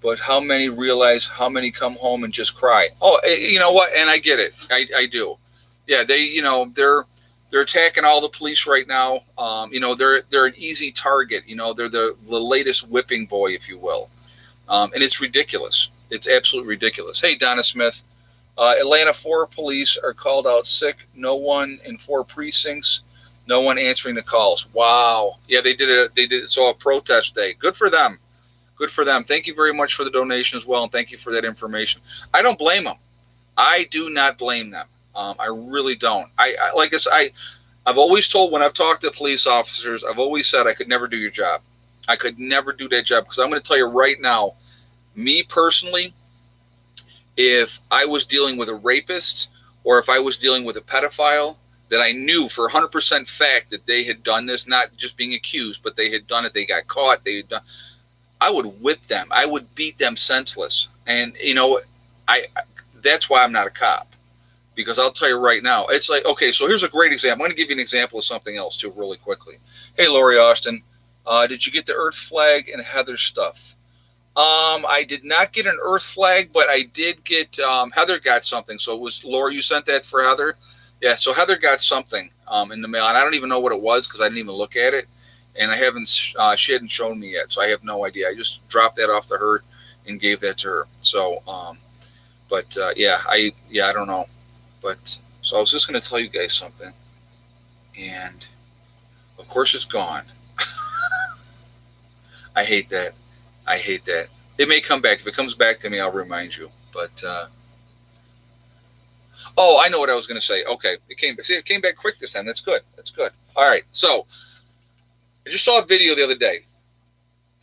But how many realize how many come home and just cry? Oh, you know what? And I get it. I do. Yeah, they're attacking all the police right now. They're an easy target. They're the latest whipping boy, if you will. And it's ridiculous. It's absolutely ridiculous. Hey, Donna Smith, Atlanta 4 police are called out sick. No one in 4 precincts. No one answering the calls. Wow. Yeah, they did it. So a protest day. Good for them. Good for them. Thank you very much for the donation as well, and thank you for that information. I don't blame them. I do not blame them. I really don't. Like I said, I've always told, when I've talked to police officers, I've always said I could never do your job. I could never do that job, because I'm going to tell you right now, me personally, if I was dealing with a rapist or if I was dealing with a pedophile that I knew for 100% fact that they had done this, not just being accused, but they had done it, they got caught, I would whip them. I would beat them senseless. And, that's why I'm not a cop. Because I'll tell you right now, it's like, okay, so here's a great example. I'm going to give you an example of something else, too, really quickly. Hey, Lori Austin, did you get the Earth flag and Heather stuff? I did not get an Earth flag, but I did get, Heather got something. So it was, Lori, you sent that for Heather? Yeah, so Heather got something in the mail. And I don't even know what it was because I didn't even look at it. And I haven't, she hadn't shown me yet, so I have no idea. I just dropped that off to her and gave that to her. So, I don't know. But, so I was just going to tell you guys something. And, of course, it's gone. I hate that. It may come back. If it comes back to me, I'll remind you. But, I know what I was going to say. Okay, it came back. See, it came back quick this time. That's good. All right, so I just saw a video the other day,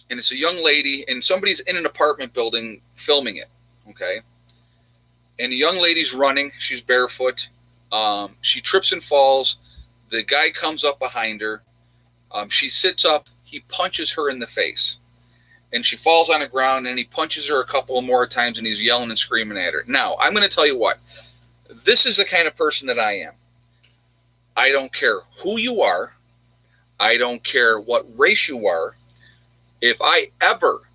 and it's a young lady, and somebody's in an apartment building filming it, okay? And the young lady's running. She's barefoot. She trips and falls. The guy comes up behind her. She sits up. He punches her in the face. And she falls on the ground, and he punches her a couple more times, and he's yelling and screaming at her. Now, I'm going to tell you what. This is the kind of person that I am. I don't care who you are. I don't care what race you are. If I ever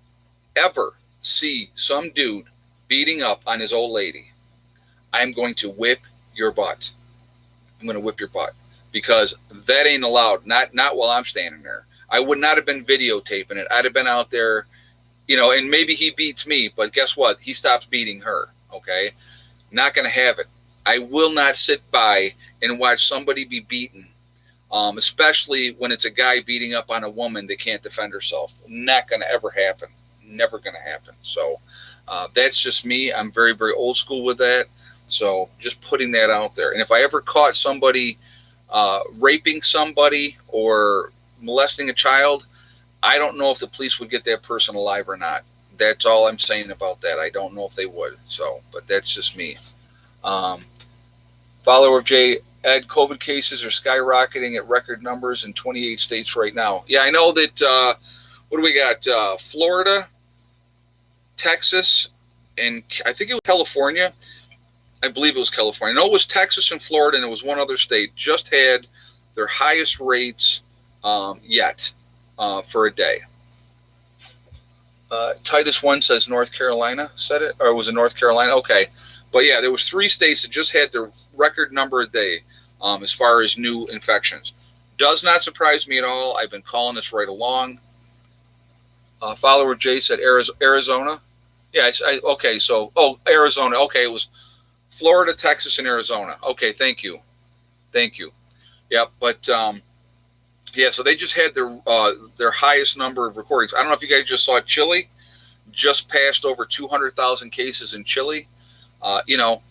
see some dude beating up on his old lady, I'm going to whip your butt. I'm going to whip your butt, because that ain't allowed. Not while I'm standing there. I would not have been videotaping it. I'd have been out there, and maybe he beats me, but guess what? He stops beating her, okay? Not going to have it. I will not sit by and watch somebody be beaten. Especially when it's a guy beating up on a woman that can't defend herself. Not going to ever happen. Never going to happen. So that's just me. I'm very, very old school with that. So just putting that out there. And if I ever caught somebody raping somebody or molesting a child, I don't know if the police would get that person alive or not. That's all I'm saying about that. I don't know if they would. So, but that's just me. Follower of Jay, Ed, COVID cases are skyrocketing at record numbers in 28 states right now. Yeah, I know that, what do we got? Florida, Texas, and I think it was California. I believe it was California. I know it was Texas and Florida, and it was one other state, just had their highest rates yet for a day. Titus 1 says North Carolina said it, or was it North Carolina? Okay. But yeah, there was 3 states that just had their record number a day as far as new infections. Does not surprise me at all. I've been calling this right along. Follower Jay said Arizona. Yeah. Okay. So, Arizona. Okay. It was Florida, Texas, and Arizona. Okay. Thank you. Thank you. Yep. But yeah. So they just had their highest number of recordings. I don't know if you guys just saw Chile just passed over 200,000 cases in Chile. You know,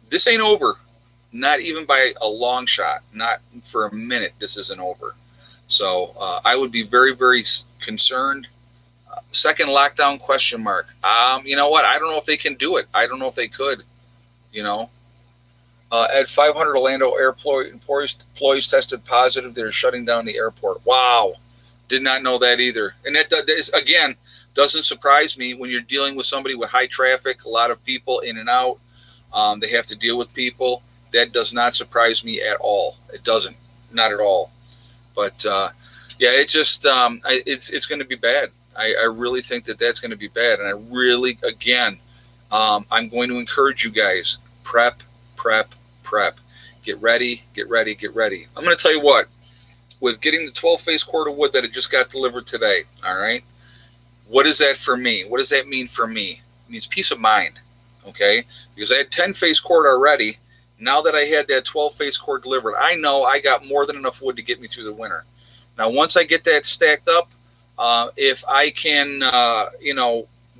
this ain't over. Not even by a long shot. Not for a minute. This isn't over. So I would be very, very concerned. Second lockdown question mark. You know what? I don't know if they can do it. I don't know if they could. You know, at 500 Orlando airport employees tested positive. They're shutting down the airport. Wow, did not know that either. And that again doesn't surprise me when you're dealing with somebody with high traffic, a lot of people in and out. They have to deal with people. That does not surprise me at all. It doesn't, not at all. But yeah, it just it's going to be bad. I really think that that's going to be bad, and I really, again, I'm going to encourage you guys: prep, prep, prep. Get ready, get ready, get ready. I'm going to tell you what. With getting the 12-face cord of wood that it just got delivered today, all right. What is that for me? What does that mean for me? It means peace of mind, okay? Because I had 10-face cord already. Now that I had that 12-face cord delivered, I know I got more than enough wood to get me through the winter. Now, once I get that stacked up, if I can,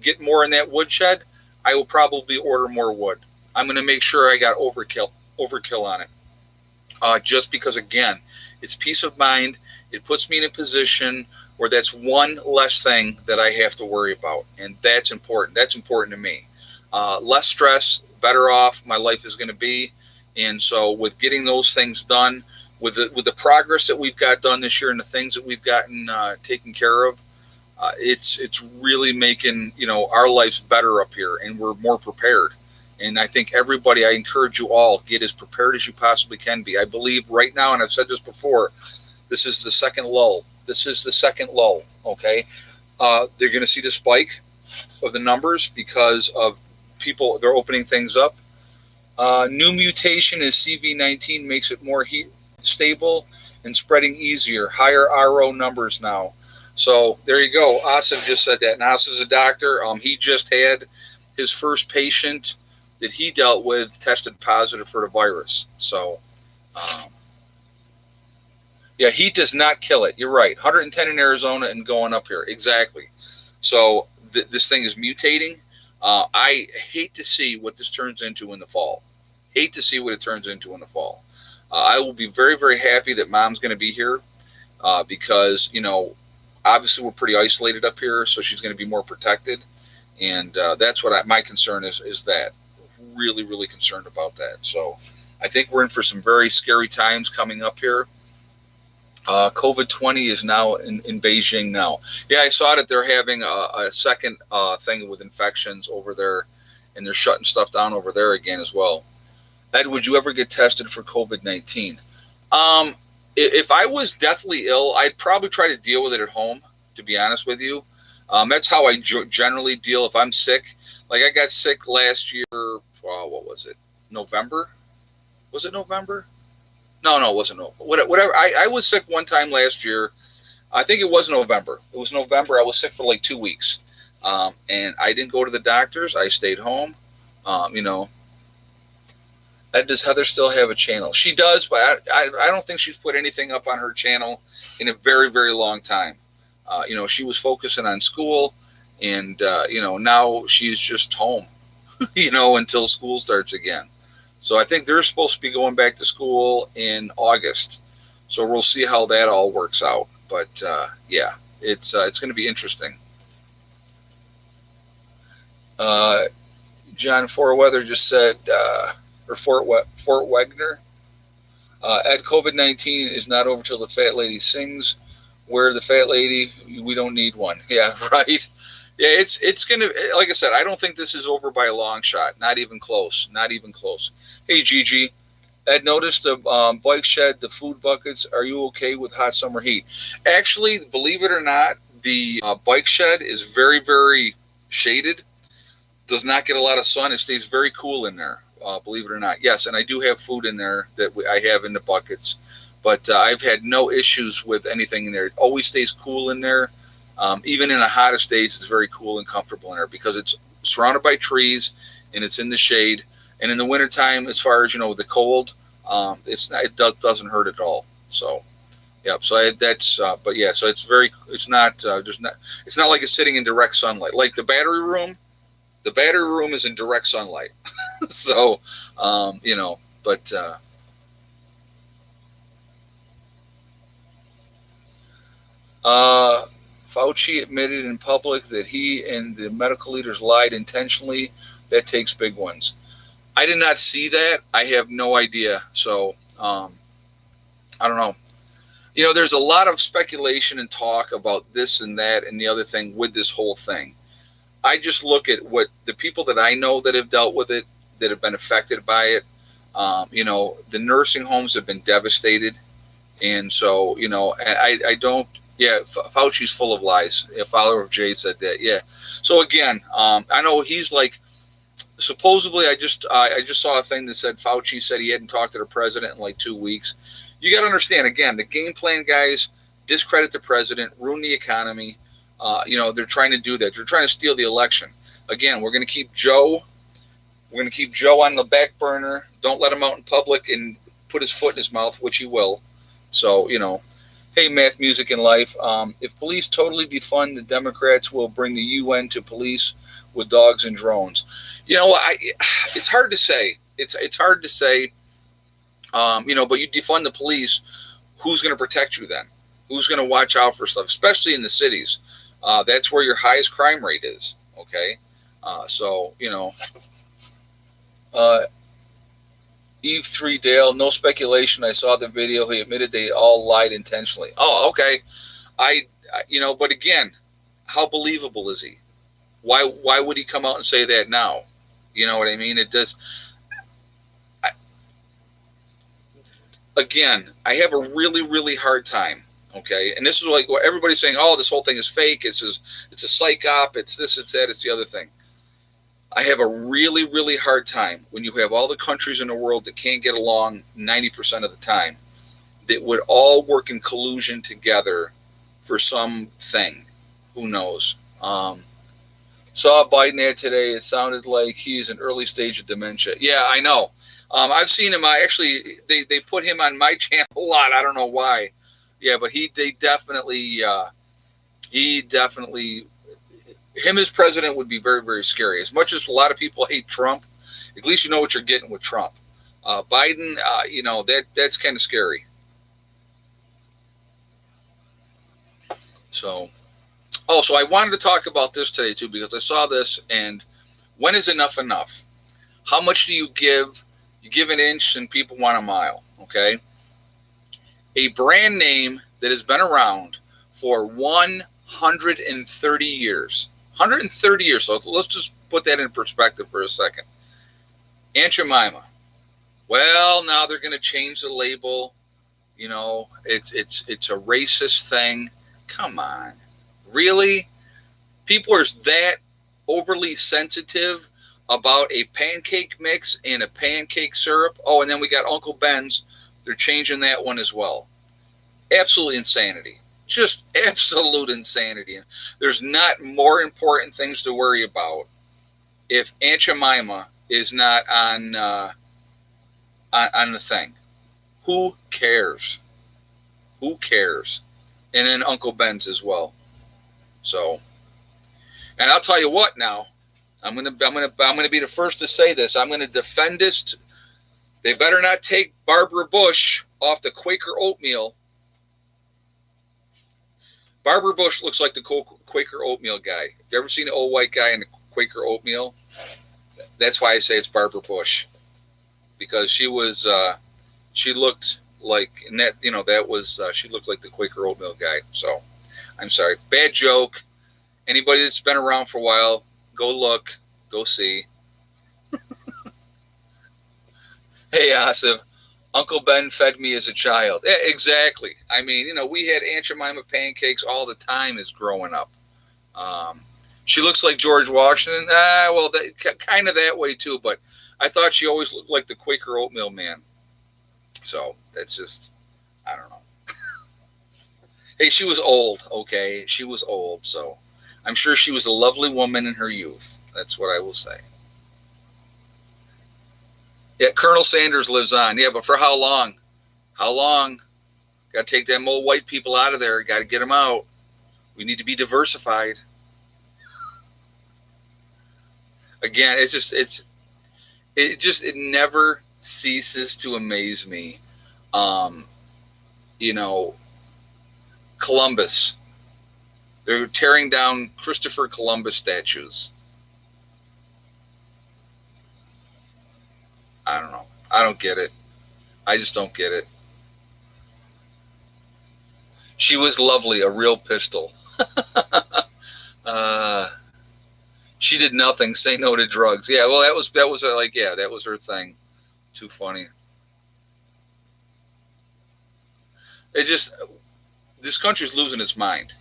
get more in that woodshed, I will probably order more wood. I'm going to make sure I got overkill on it. Just because, again, it's peace of mind. It puts me in a position where that's one less thing that I have to worry about. And that's important. That's important to me. Less stress, better off my life is going to be. And so with getting those things done, with the progress that we've got done this year and the things that we've gotten taken care of, it's really making, our lives better up here, and we're more prepared. And I think everybody, I encourage you all, get as prepared as you possibly can be. I believe right now, and I've said this before, this is the second lull. This is the second lull, okay? They're going to see the spike of the numbers because of people, they're opening things up. New mutation is CV19 makes it more heat stable and spreading easier. Higher RO numbers now. So there you go. Asif just said that. And Asif's a doctor. He just had his first patient that he dealt with tested positive for the virus. So, yeah, heat does not kill it. You're right. 110 in Arizona and going up here. Exactly. So this thing is mutating. I hate to see what this turns into in the fall. Hate to see what it turns into in the fall. I will be very, very happy that Mom's going to be here because, obviously we're pretty isolated up here, so she's going to be more protected. And that's what my concern is that. Really, really concerned about that. So I think we're in for some very scary times coming up here. COVID-20 is now in Beijing now. Yeah, I saw that they're having a second thing with infections over there, and they're shutting stuff down over there again as well. Ed, would you ever get tested for COVID-19? If I was deathly ill, I'd probably try to deal with it at home, to be honest with you. That's how I generally deal if I'm sick. Like I got sick last year, what was it? November? Was it November? No, it wasn't. Whatever. I was sick one time last year. I think it was November. It was November. I was sick for like 2 weeks. And I didn't go to the doctors. I stayed home. Does Heather still have a channel? She does, but I don't think she's put anything up on her channel in a very, very long time. She was focusing on school, and, now she's just home, until school starts again. So I think they're supposed to be going back to school in August. So we'll see how that all works out. But, yeah, it's going to be interesting. John Forweather just said, or Fort Wegner, at COVID-19 is not over till the fat lady sings. Where the fat lady, we don't need one. Yeah, right. Yeah, it's going to, like I said, I don't think this is over by a long shot. Not even close. Not even close. Hey, Gigi, I'd noticed the bike shed, the food buckets. Are you okay with hot summer heat? Actually, believe it or not, the bike shed is very, very shaded. Does not get a lot of sun. It stays very cool in there, believe it or not. Yes, and I do have food in there that I have in the buckets. But I've had no issues with anything in there. It always stays cool in there. Even in the hottest days, it's very cool and comfortable in there because it's surrounded by trees, and it's in the shade. And in the wintertime, as far as the cold, doesn't hurt at all. So yep. So that's but yeah. So it's very it's not like it's sitting in direct sunlight like the battery room. The battery room is in direct sunlight. So but. Fauci admitted in public that he and the medical leaders lied intentionally. That takes big ones. I did not see that. I have no idea. So I don't know. There's a lot of speculation and talk about this and that and the other thing with this whole thing. I just look at what the people that I know that have dealt with it, that have been affected by it. The nursing homes have been devastated. And so, I don't. Yeah, Fauci's full of lies. A follower of Jay said that. Yeah. So again, I know he's like, supposedly, I just saw a thing that said Fauci said he hadn't talked to the president in like 2 weeks. You got to understand, again, the game plan guys discredit the president, ruin the economy. They're trying to do that. They're trying to steal the election. Again, we're going to keep Joe. We're going to keep Joe on the back burner. Don't let him out in public and put his foot in his mouth, which he will. So, hey, Math, Music, and Life. If police totally defund, the Democrats will bring the UN to police with dogs and drones. It's hard to say. It's hard to say. But you defund the police, who's going to protect you then? Who's going to watch out for stuff, especially in the cities? That's where your highest crime rate is. Okay, Eve 3 Dale, no speculation. I saw the video. He admitted they all lied intentionally. Oh, okay. But again, how believable is he? Why would he come out and say that now? You know what I mean? It does. Again, I have a really, really hard time. Okay, and this is like what everybody's saying. Oh, this whole thing is fake. It's a psych op. It's this. It's that. It's the other thing. I have a really, really hard time when you have all the countries in the world that can't get along 90% of the time, that would all work in collusion together for something. Who knows? Saw a Biden ad today. It sounded like he's an early stage of dementia. Yeah, I know. I've seen him. They put him on my channel a lot. I don't know why. Yeah, but he definitely him as president would be very, very scary. As much as a lot of people hate Trump, at least you know what you're getting with Trump. Biden, that's kind of scary. So I wanted to talk about this today too, because I saw this, and when is enough enough? How much do you give? You give an inch and people want a mile, okay? A brand name that has been around for 130 years. 130 years. So let's just put that in perspective for a second. Aunt Jemima. Well, now they're going to change the label. It's a racist thing. Come on. Really? People are that overly sensitive about a pancake mix and a pancake syrup. Oh, and then we got Uncle Ben's. They're changing that one as well. Absolute insanity. Just absolute insanity. There's not more important things to worry about if Aunt Jemima is not on the thing. Who cares? Who cares? And then Uncle Ben's as well. So, and I'll tell you what now. I'm gonna be the first to say this. I'm gonna defend this. They better not take Barbara Bush off the Quaker oatmeal. Barbara Bush looks like the Quaker oatmeal guy. If you ever seen an old white guy in the Quaker oatmeal, that's why I say it's Barbara Bush, because she was she looked like she looked like the Quaker oatmeal guy. So I'm sorry, bad joke. Anybody that's been around for a while, go look, go see. Hey, Asif, Uncle Ben fed me as a child. Yeah, exactly. I mean, we had Aunt Jemima pancakes all the time as growing up. She looks like George Washington. Well, kind of that way too, but I thought she always looked like the Quaker oatmeal man. So that's just, I don't know. Hey, she was old, okay? She was old, so I'm sure she was a lovely woman in her youth. That's what I will say. Yeah, Colonel Sanders lives on. Yeah, but for how long? How long? Got to take them old white people out of there. Got to get them out. We need to be diversified. Again, it never ceases to amaze me. Columbus. They're tearing down Christopher Columbus statues. I don't know. I don't get it. I just don't get it. She was lovely, a real pistol. She did nothing. Say no to drugs. Yeah, well, that was that was her thing. Too funny. This country's losing its mind.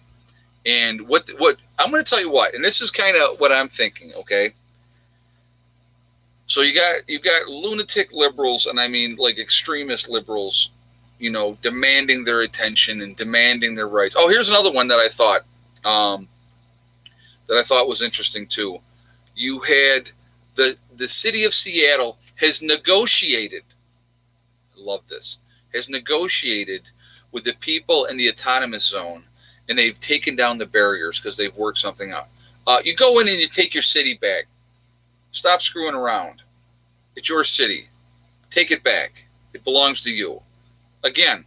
And what I'm going to tell you what, and this is kind of what I'm thinking. Okay. So you got lunatic liberals, and I mean like extremist liberals, demanding their attention and demanding their rights. Oh, here's another one that I thought was interesting too. You had the city of Seattle has negotiated. I love this. Has negotiated with the people in the autonomous zone, and they've taken down the barriers because they've worked something out. You go in and you take your city back. Stop screwing around. It's your city. Take it back. It belongs to you. Again,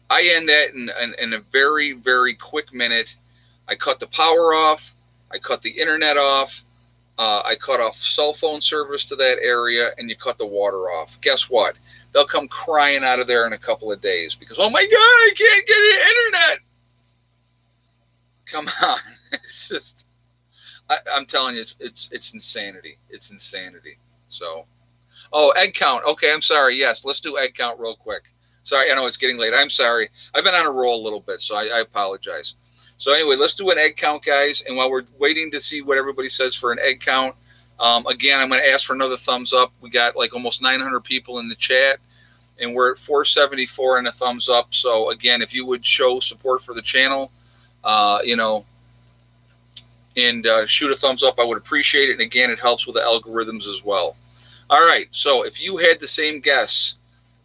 I end that in a very, very quick minute. I cut the power off. I cut the internet off. I cut off cell phone service to that area, and you cut the water off. Guess what? They'll come crying out of there in a couple of days because, oh my God, I can't get the internet. Come on. It's just, I'm telling you, it's insanity. It's insanity. So, egg count. Okay, I'm sorry. Yes, let's do egg count real quick. Sorry, I know it's getting late. I'm sorry. I've been on a roll a little bit, so I apologize. So anyway, let's do an egg count, guys. And while we're waiting to see what everybody says for an egg count, again, I'm going to ask for another thumbs up. We got like almost 900 people in the chat, and we're at 474 and a thumbs up. So again, if you would show support for the channel, and shoot a thumbs up, I would appreciate it. And again, it helps with the algorithms as well. All right. So if you had the same guess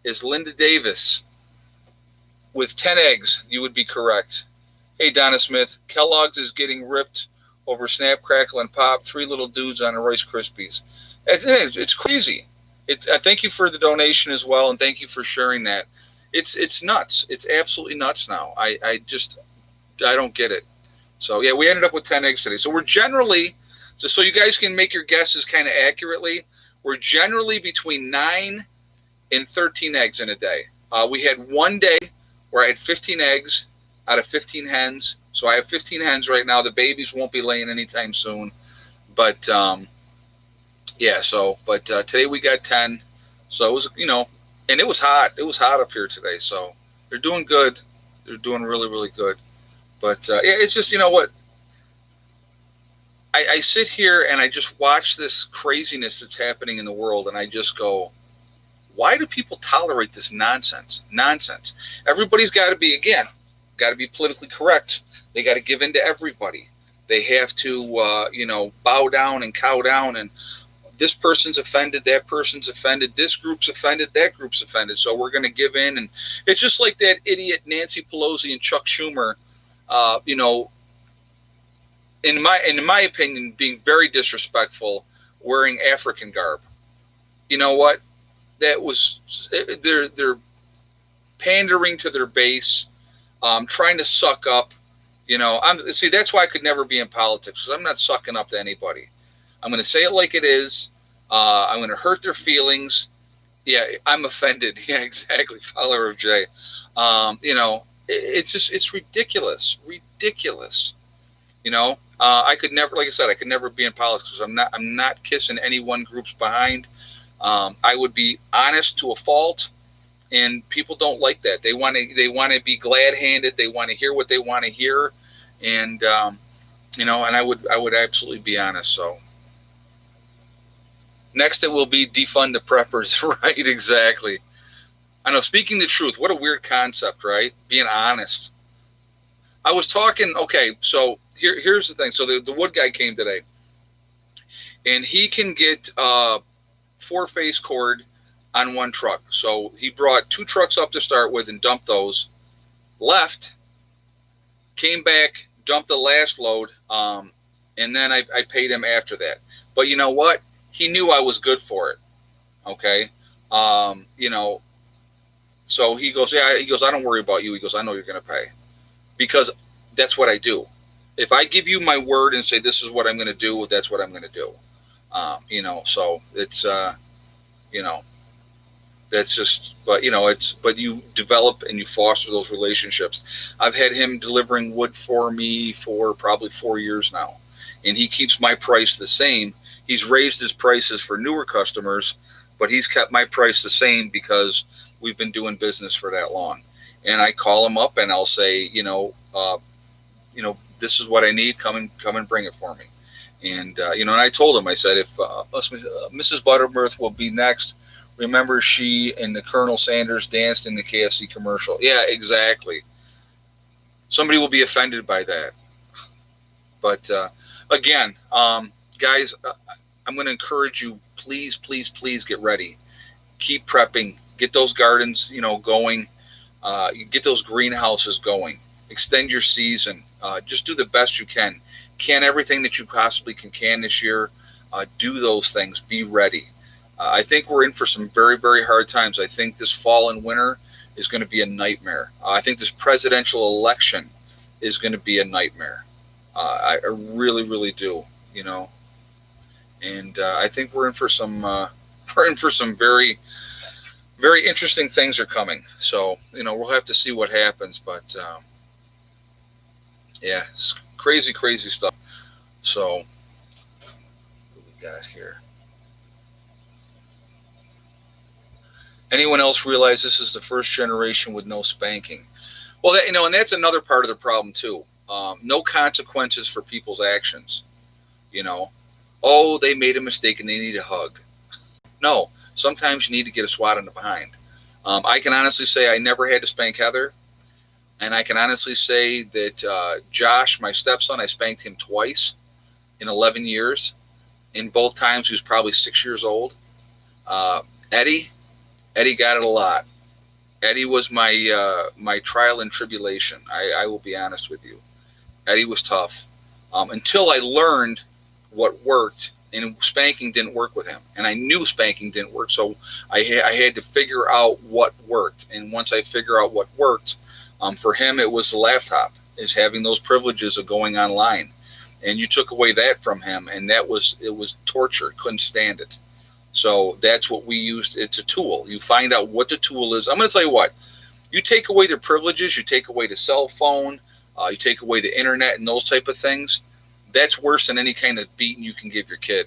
as Linda Davis with 10 eggs, you would be correct. Hey, Donna Smith, Kellogg's is getting ripped over Snap, Crackle, and Pop. 3 little dudes on a Rice Krispies. It's crazy. I thank you for the donation as well, and thank you for sharing that. It's nuts. It's absolutely nuts now. I don't get it. So yeah, we ended up with 10 eggs today. So we're generally, so you guys can make your guesses kind of accurately. We're generally between 9 and 13 eggs in a day. We had one day where I had 15 eggs out of 15 hens. So I have 15 hens right now. The babies won't be laying anytime soon. But today we got 10. So it was, and it was hot. It was hot up here today. So they're doing good. They're doing really, really good. But it's just, what? I sit here and I just watch this craziness that's happening in the world, and I just go, why do people tolerate this nonsense? Nonsense. Everybody's got to be politically correct. They got to give in to everybody. They have to, bow down and cow down, and this person's offended, that person's offended, this group's offended, that group's offended, so we're going to give in. And it's just like that idiot Nancy Pelosi and Chuck Schumer, in my opinion, being very disrespectful, wearing African garb. You know what? That was, they're pandering to their base, trying to suck up. That's why I could never be in politics, because I'm not sucking up to anybody. I'm going to say it like it is. I'm going to hurt their feelings. Yeah, I'm offended. Yeah, exactly. Follower of Jay. It's ridiculous. Ridiculous. I could never, like I said, I could never be in politics because I'm not kissing any one group's behind. I would be honest to a fault, and people don't like that. They want to be glad-handed. They want to hear what they want to hear, and and I would absolutely be honest. So next it will be defund the preppers, right? Exactly. I know. Speaking the truth, what a weird concept, right? Being honest. I was talking. Okay, so here's the thing. So the wood guy came today, and he can get 4-phase cord on one truck. So he brought 2 trucks up to start with and dumped those, left, came back, dumped the last load, and then I paid him after that. But you know what? He knew I was good for it. Okay. So he goes, yeah, he goes, I don't worry about you. He goes, I know you're going to pay, because that's what I do. If I give you my word and say, this is what I'm going to do, that's what I'm going to do. So it's, that's just, but you develop and you foster those relationships. I've had him delivering wood for me for probably 4 years now, and he keeps my price the same. He's raised his prices for newer customers, but he's kept my price the same because we've been doing business for that long. And I call him up and I'll say, this is what I need. Come and bring it for me. And and I told him, I said, if Mrs. Butterworth will be next, remember she and the Colonel Sanders danced in the KFC commercial. Yeah, exactly. Somebody will be offended by that. But again, guys, I'm going to encourage you, please, please, please get ready. Keep prepping. Get those gardens, going. Get those greenhouses going. Extend your season. Just do the best you can. Can everything that you possibly can this year. Do those things. Be ready. I think we're in for some very, very hard times. I think this fall and winter is going to be a nightmare. I think this presidential election is going to be a nightmare. I really, really do. And I think we're in for some very, very interesting things are coming. So we'll have to see what happens. But yeah, it's crazy, crazy stuff. So what we got here? Anyone else realize this is the first generation with no spanking? Well, and that's another part of the problem too. No consequences for people's actions. Oh, they made a mistake and they need a hug. No, sometimes you need to get a swat in the behind. I can honestly say I never had to spank Heather. And I can honestly say that Josh, my stepson, I spanked him twice in 11 years. In both times, he was probably 6 years old. Eddie got it a lot. Eddie was my trial and tribulation. I will be honest with you. Eddie was tough until I learned what worked, and spanking didn't work with him. And I knew spanking didn't work, so I had to figure out what worked. And once I figure out what worked, for him it was the laptop, is having those privileges of going online. And you took away that from him, and it was torture. Couldn't stand it. So that's what we used. It's a tool. You find out what the tool is. I'm going to tell you what. You take away their privileges. You take away the cell phone. You take away the internet and those type of things. That's worse than any kind of beating you can give your kid.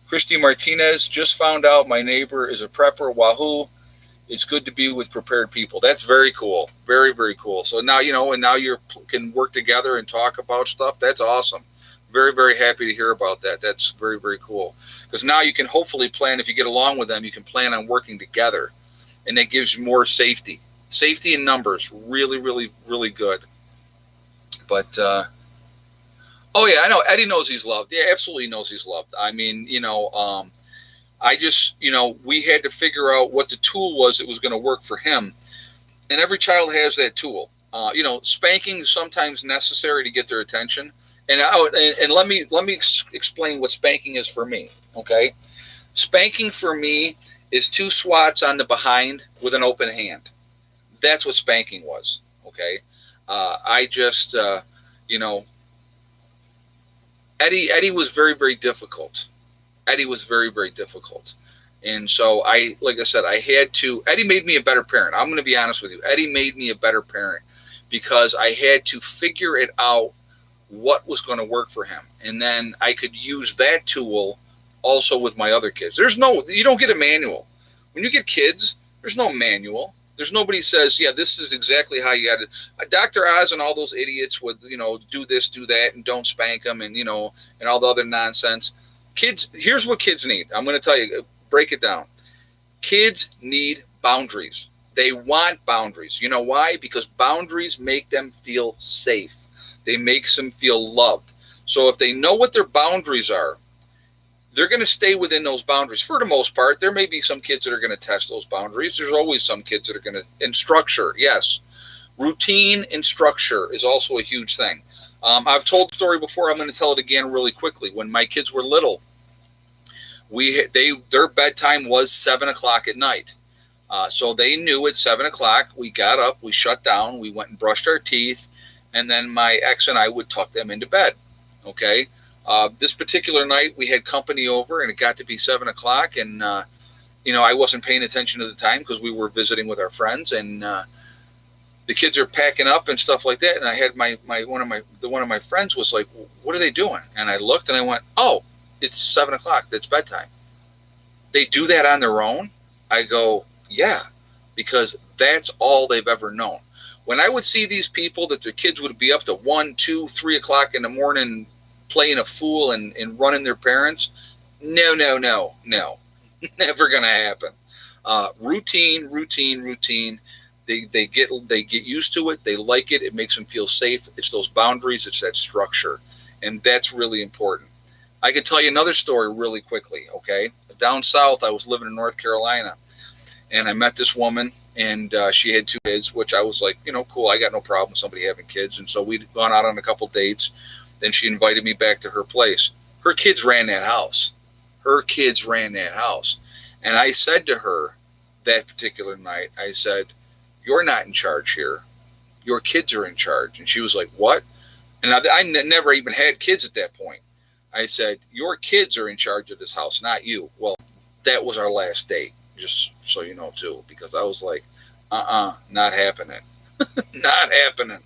Kristi Martinez, just found out my neighbor is a prepper. Wahoo. It's good to be with prepared people. That's very cool. Very, very cool. So now, and now you can work together and talk about stuff. That's awesome. Very, very happy to hear about that. That's very, very cool. Because now you can hopefully plan, if you get along with them, you can plan on working together. And that gives you more safety. Safety in numbers. Really, really, really good. But, oh yeah, I know. Eddie knows he's loved. Yeah, absolutely knows he's loved. I mean, I just, we had to figure out what the tool was that was going to work for him. And every child has that tool. Spanking is sometimes necessary to get their attention. And let me explain what spanking is for me. Okay, spanking for me is 2 swats on the behind with an open hand. That's what spanking was. Okay, I just Eddie was very, very difficult. Eddie was very, very difficult, and so like I said, I had to. Eddie made me a better parent. I'm going to be honest with you. Eddie made me a better parent because I had to figure it out what was going to work for him. And then I could use that tool also with my other kids. You don't get a manual. When you get kids, there's no manual. There's nobody says, yeah, this is exactly how you got it. Dr. Oz and all those idiots would, do this, do that, and don't spank them and, and all the other nonsense. Kids, here's what kids need. I'm going to tell you, break it down. Kids need boundaries. They want boundaries. You know why? Because boundaries make them feel safe. They make them feel loved. So if they know what their boundaries are, they're going to stay within those boundaries for the most part. There may be some kids that are going to test those boundaries. There's always some kids that are going to, in structure, yes. Routine and structure is also a huge thing. I've told the story before. I'm going to tell it again really quickly. When my kids were little, their bedtime was 7 o'clock at night. So they knew at 7 o'clock, we got up, we shut down, we went and brushed our teeth, and then my ex and I would tuck them into bed. Okay. This particular night, we had company over, and it got to be 7 o'clock, and I wasn't paying attention at the time because we were visiting with our friends, and the kids are packing up and stuff like that. And I had one of my friends was like, "What are they doing?" And I looked and I went, "Oh, it's 7 o'clock. It's bedtime." They do that on their own? I go, yeah, because that's all they've ever known. When I would see these people that their kids would be up to 1, 2, 3 o'clock in the morning playing a fool and running their parents, no. Never going to happen. Routine. They get used to it. They like it. It makes them feel safe. It's those boundaries. It's that structure. And that's really important. I could tell you another story really quickly, okay? Down south, I was living in North Carolina, and I met this woman, and she had 2 kids, which I was like, cool. I got no problem with somebody having kids. And so we'd gone out on a couple dates. Then she invited me back to her place. Her kids ran that house. And I said to her that particular night, I said, "You're not in charge here. Your kids are in charge." And she was like, "What?" And I never even had kids at that point. I said, "Your kids are in charge of this house, not you." Well, that was our last date, just so you know, too, because I was like, not happening. Not happening.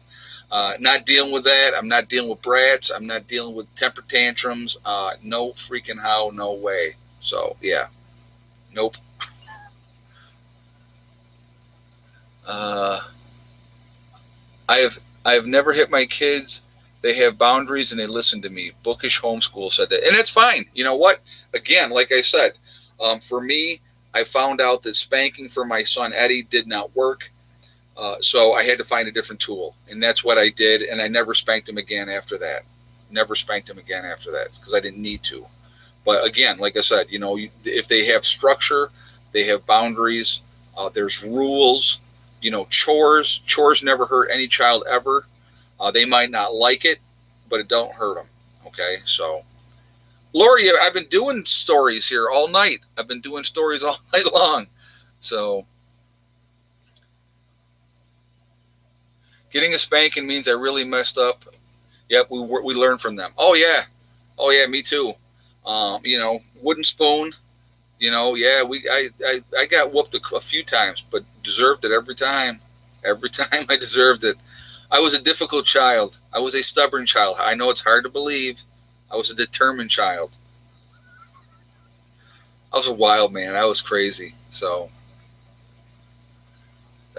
Not dealing with that. I'm not dealing with brats. I'm not dealing with temper tantrums. No freaking how, no way. So, yeah. Nope. I have never hit my kids. They have boundaries and they listen to me. Bookish Homeschool said that. And it's fine. You know what? Again, like I said, for me, I found out that spanking for my son Eddie did not work. So I had to find a different tool. And that's what I did. And I never spanked him again after that. Because I didn't need to. But again, like I said, if they have structure, they have boundaries, there's rules, chores never hurt any child ever. They might not like it, but it don't hurt them. Okay, so Lori, I've been doing stories here all night. I've been doing stories all night long. So getting a spanking means I really messed up. Yep, we learn from them. Oh yeah, me too. Wooden spoon. I got whooped a few times, but deserved it every time. Every time I deserved it. I was a difficult child. I was a stubborn child. I know it's hard to believe. I was a determined child. I was a wild man. I was crazy. So,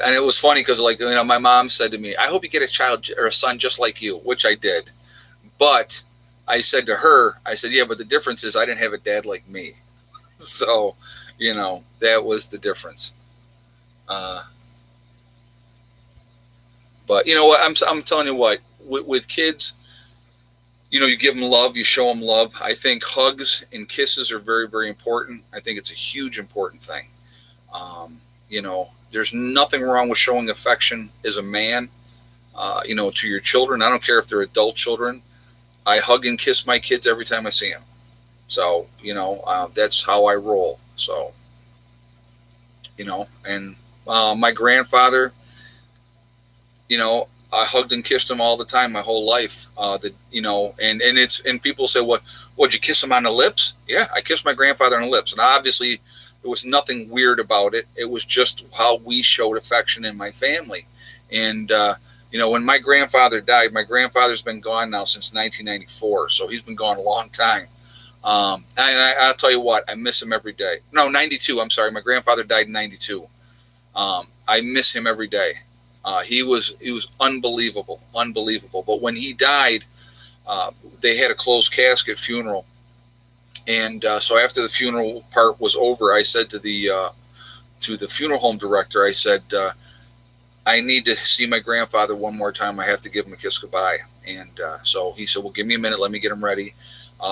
and it was funny because, my mom said to me, "I hope you get a child or a son just like you," which I did. But I said to her, "Yeah, but the difference is I didn't have a dad like me." So, that was the difference. But you know what? I'm telling you what, with kids, you give them love, you show them love. I think hugs and kisses are very, very important. I think it's a huge important thing. There's nothing wrong with showing affection as a man, to your children. I don't care if they're adult children. I hug and kiss my kids every time I see them. So, that's how I roll. So, and my grandfather, I hugged and kissed him all the time, my whole life. And people say, "Would you kiss him on the lips?" Yeah, I kissed my grandfather on the lips, and obviously there was nothing weird about it. It was just how we showed affection in my family. And when my grandfather died, my grandfather's been gone now since 1994, so he's been gone a long time. And I'll tell you what, I miss him every day. No, 92. I'm sorry, my grandfather died in 92. I miss him every day. He was unbelievable. But when he died, they had a closed casket funeral, and so after the funeral part was over, I said to the funeral home director, I said, "I need to see my grandfather one more time. I have to give him a kiss goodbye." And so he said, "Well, give me a minute. Let me get him ready."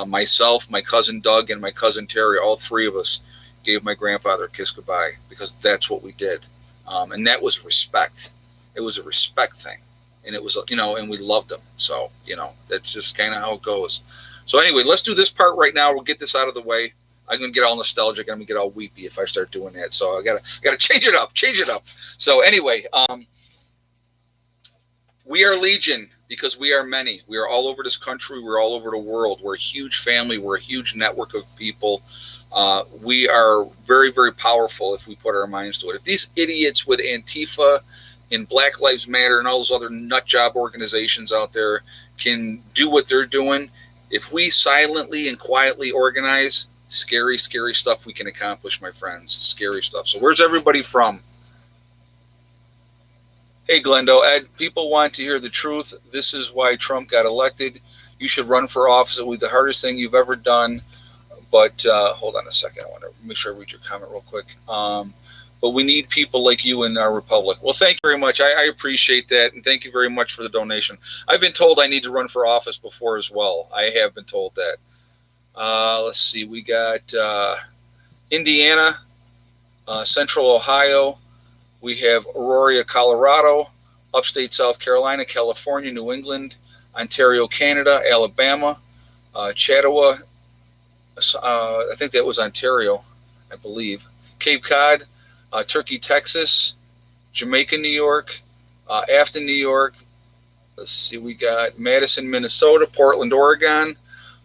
Myself, my cousin Doug, and my cousin Terry, all three of us gave my grandfather a kiss goodbye because that's what we did. And that was respect. It was a respect thing. And it was, and we loved them. So, that's just kind of how it goes. So anyway, let's do this part right now. We'll get this out of the way. I'm going to get all nostalgic. I'm going to get all weepy if I start doing that. So I gotta change it up. So anyway, we are Legion because we are many. We are all over this country. We're all over the world. We're a huge family. We're a huge network of people. We are very, very powerful if we put our minds to it. If these idiots with Antifa and Black Lives Matter and all those other nut job organizations out there can do what they're doing, if we silently and quietly organize, scary, scary stuff we can accomplish, my friends. Scary stuff. So where's everybody from? Hey, Glendo, Ed, people want to hear the truth. This is why Trump got elected. You should run for office. It will be the hardest thing you've ever done. But hold on a second. I want to make sure I read your comment real quick. But we need people like you in our republic. Well, thank you very much. I appreciate that. And thank you very much for the donation. I've been told I need to run for office before as well. I have been told that. Let's see. We got Indiana, Central Ohio. We have Aurora, Colorado, upstate South Carolina, California, New England, Ontario, Canada, Alabama, Chattawa. I think that was Ontario, I believe. Cape Cod, Turkey, Texas, Jamaica, New York, Afton, New York. Let's see, we got Madison, Minnesota, Portland, Oregon,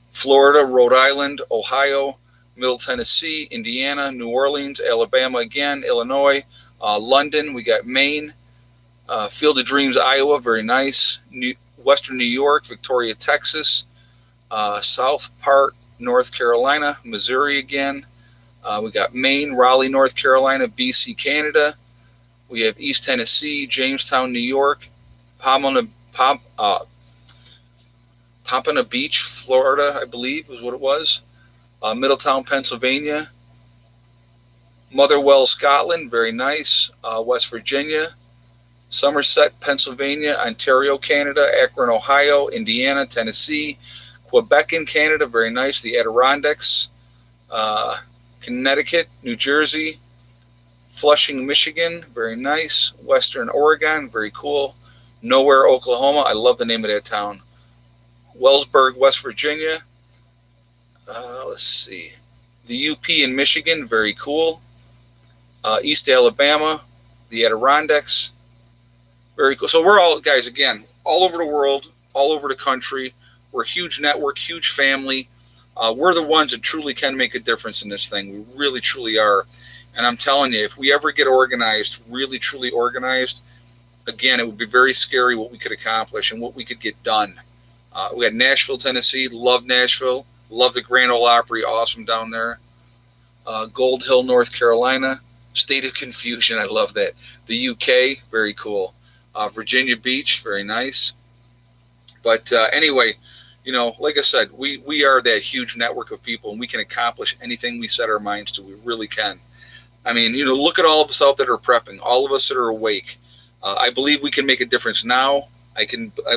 Florida, Rhode Island, Ohio, Middle Tennessee, Indiana, New Orleans, Alabama again, Illinois, London. We got Maine, Field of Dreams, Iowa, very nice. Western New York, Victoria, Texas, South Part, North Carolina, Missouri again. We got Maine, Raleigh, North Carolina, BC, Canada. We have East Tennessee, Jamestown, New York, Pompano Beach, Florida, I believe is what it was. Middletown, Pennsylvania. Motherwell, Scotland, very nice. West Virginia. Somerset, Pennsylvania. Ontario, Canada. Akron, Ohio. Indiana, Tennessee. Quebec in Canada, very nice. The Adirondacks. Connecticut, New Jersey. Flushing, Michigan, very nice. Western Oregon, very cool. Nowhere, Oklahoma. I love the name of that town. Wellsburg, West Virginia. Let's see. The UP in Michigan, very cool. East Alabama, the Adirondacks, very cool. So we're all, guys, again, all over the world, all over the country. We're a huge network, huge family. We're the ones that truly can make a difference in this thing. We really, truly are. And I'm telling you, if we ever get organized, really, truly organized, again, it would be very scary what we could accomplish and what we could get done. We had Nashville, Tennessee. Love Nashville. Love the Grand Ole Opry. Awesome down there. Gold Hill, North Carolina. State of Confusion. I love that. The UK. Very cool. Virginia Beach. Very nice. But anyway, like I said, we are that huge network of people, and we can accomplish anything we set our minds to. We really can. I mean, look at all of us out that are prepping, all of us that are awake. I believe we can make a difference now.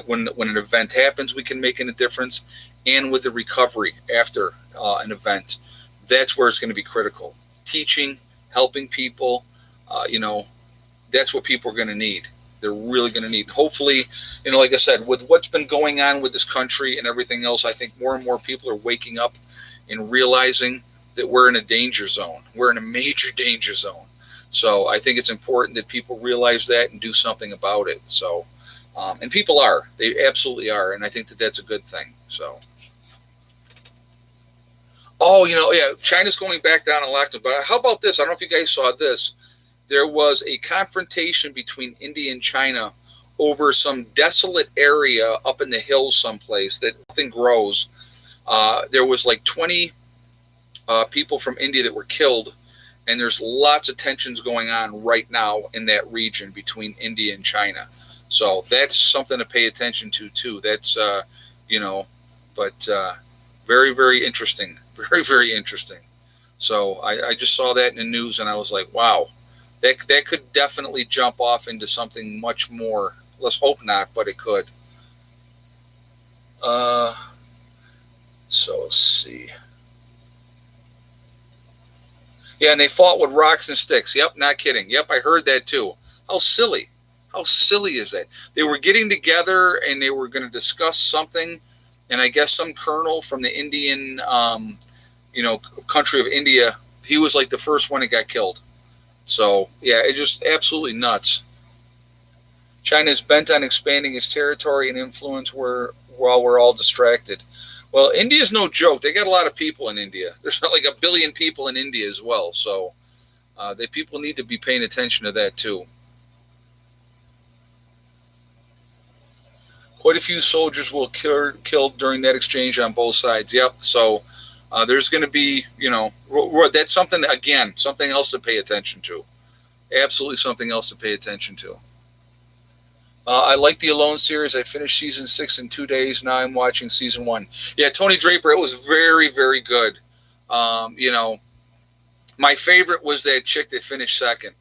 When an event happens, we can make a difference, and with the recovery after an event, that's where it's going to be critical. Teaching, helping people, that's what people are going to need. They're really going to need. Hopefully, like I said, with what's been going on with this country and everything else, I think more and more people are waking up and realizing that we're in a danger zone. We're in a major danger zone. So I think it's important that people realize that and do something about it. So, and people are. They absolutely are. And I think that that's a good thing. So. Oh, yeah, China's going back down on lockdown. But how about this? I don't know if you guys saw this. There was a confrontation between India and China over some desolate area up in the hills someplace that nothing grows. There was like 20 people from India that were killed, and there's lots of tensions going on right now in that region between India and China. So that's something to pay attention to, too. That's, very, very interesting. Very, very interesting. So I just saw that in the news, and I was like, wow. That could definitely jump off into something much more. Let's hope not, but it could. So let's see. Yeah, and they fought with rocks and sticks. Yep, not kidding. Yep, I heard that too. How silly. How silly is that? They were getting together and they were going to discuss something, and I guess some colonel from the Indian, country of India, he was like the first one that got killed. So, yeah, it's just absolutely nuts. China is bent on expanding its territory and influence while we're all distracted. Well, India's no joke. They got a lot of people in India. There's not like a billion people in India as well. So people need to be paying attention to that too. Quite a few soldiers were killed during that exchange on both sides. Yep. So there's going to be, that's something, again, something else to pay attention to. Absolutely something else to pay attention to. I like the Alone series. I finished season 6 in 2 days. Now I'm watching season 1. Yeah, Tony Draper, it was very, very good. My favorite was that chick that finished second.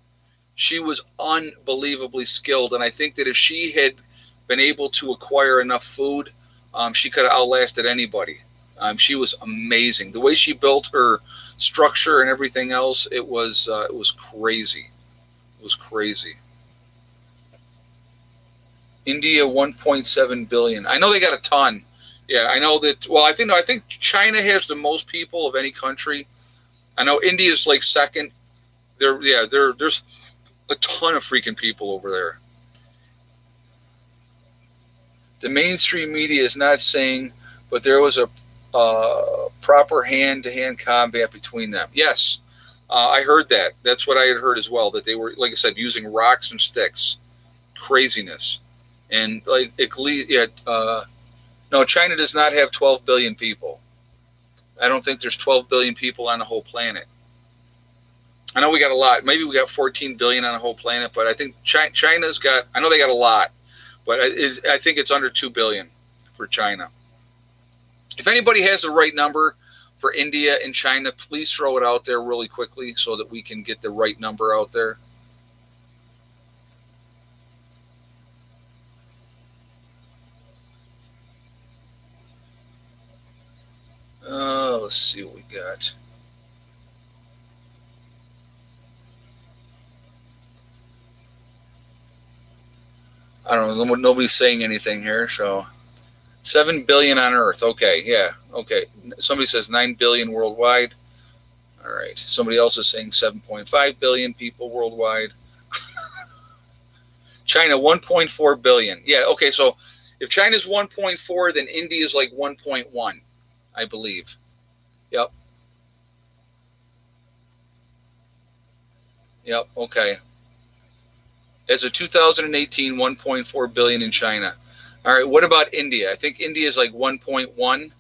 She was unbelievably skilled, and I think that if she had been able to acquire enough food, she could have outlasted anybody. She was amazing. The way she built her structure and everything else, it was crazy. It was crazy. India 1.7 billion. I know they got a ton. Yeah, I know that. Well, I think China has the most people of any country. I know India's like second. There's a ton of freaking people over there. The mainstream media is not saying, but there was a proper hand-to-hand combat between them. Yes, I heard that. That's what I had heard as well. That they were, like I said, using rocks and sticks. Craziness. And like no, China does not have 12 billion people. I don't think there's 12 billion people on the whole planet. I know we got a lot. Maybe we got 14 billion on the whole planet, but I think China's got. I know they got a lot, but I think it's under 2 billion for China. If anybody has the right number for India and China, please throw it out there really quickly so that we can get the right number out there. Let's see what we got. I don't know. Nobody's saying anything here. So 7 billion on Earth. Okay. Yeah. Okay. Somebody says 9 billion worldwide. All right. Somebody else is saying 7.5 billion people worldwide. China 1.4 billion. Yeah. Okay. So if China's 1.4, then India is like 1.1, I believe. Yep. Yep. Okay. As of 2018, 1.4 billion in China. All right. What about India? I think India is like 1.1.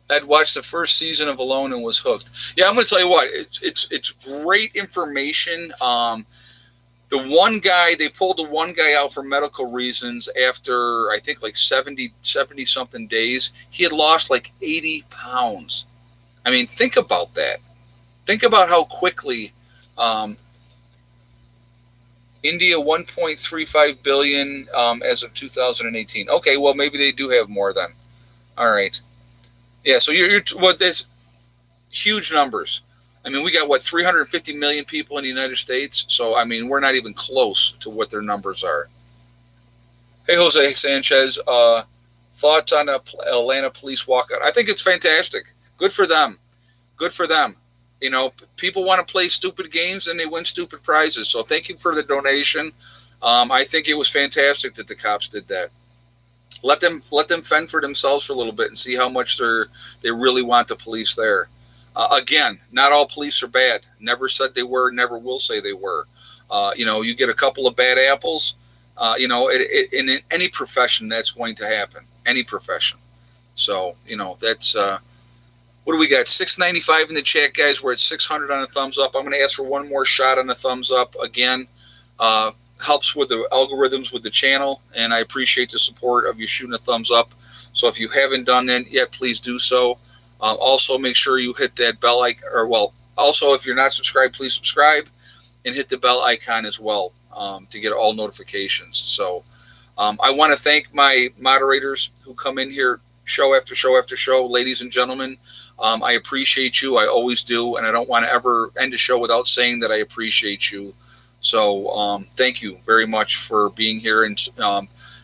I'd watched the first season of Alone and was hooked. Yeah, I'm going to tell you what. It's great information. The one guy, they pulled the one guy out for medical reasons after, I think, like 70 something days. He had lost like 80 pounds. I mean, think about that. Think about how quickly India 1.35 billion as of 2018. Okay, well, maybe they do have more then. All right. Yeah, so there's huge numbers. I mean, we got, 350 million people in the United States? So, I mean, we're not even close to what their numbers are. Hey, Jose Sanchez, thoughts on Atlanta police walkout? I think it's fantastic. Good for them. Good for them. People want to play stupid games and they win stupid prizes. So thank you for the donation. I think it was fantastic that the cops did that. Let them fend for themselves for a little bit and see how much they really want the police there. Again, not all police are bad. Never said they were. Never will say they were. You get a couple of bad apples. In any profession, that's going to happen. Any profession. So that's. What do we got? 695 in the chat, guys. We're at 600 on a thumbs up. I'm going to ask for one more shot on the thumbs up again. Helps with the algorithms with the channel, and I appreciate the support of you shooting a thumbs up. So if you haven't done that yet, please do so. Also, make sure you hit that bell icon, also, if you're not subscribed, please subscribe and hit the bell icon as well to get all notifications. So I want to thank my moderators who come in here show after show after show, ladies and gentlemen. I appreciate you. I always do, and I don't want to ever end a show without saying that I appreciate you. So thank you very much for being here and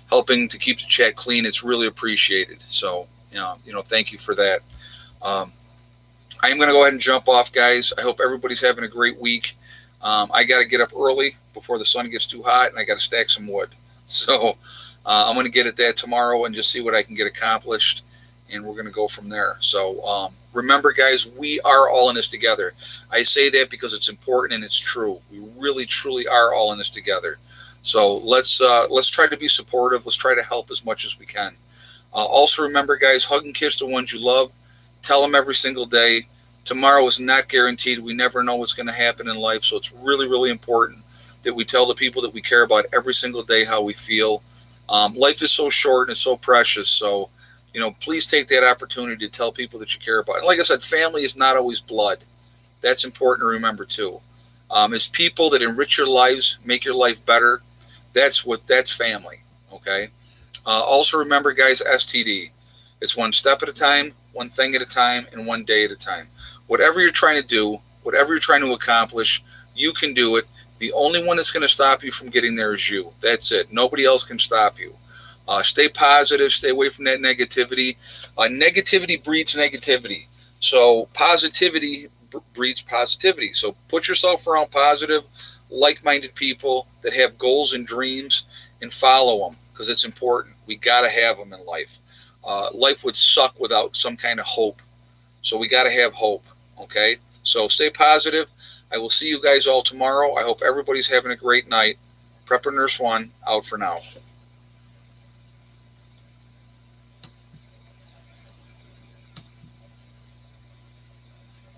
helping to keep the chat clean. It's really appreciated. So thank you for that. I am going to go ahead and jump off, guys. I hope everybody's having a great week. I got to get up early before the sun gets too hot, and I got to stack some wood. So I'm going to get at that tomorrow and just see what I can get accomplished, and we're going to go from there. So remember, guys, we are all in this together. I say that because it's important and it's true. We really, truly are all in this together. So let's try to be supportive. Let's try to help as much as we can. Also, remember, guys, hug and kiss the ones you love. Tell them every single day. Tomorrow is not guaranteed. We never know what's going to happen in life. So it's really, really important that we tell the people that we care about every single day how we feel. Life is so short and it's so precious. So, please take that opportunity to tell people that you care about. And like I said, family is not always blood. That's important to remember too. It's people that enrich your lives, make your life better. That's family. Okay. Also remember, guys, STD. It's one step at a time, one thing at a time, and one day at a time. Whatever you're trying to do, whatever you're trying to accomplish, you can do it. The only one that's going to stop you from getting there is you. That's it. Nobody else can stop you. Stay positive. Stay away from that negativity. Negativity breeds negativity. So positivity breeds positivity. So put yourself around positive, like-minded people that have goals and dreams and follow them because it's important. We got to have them in life. Life would suck without some kind of hope. So we got to have hope. Okay? So stay positive. I will see you guys all tomorrow. I hope everybody's having a great night. Prepper Nurse 1 out for now.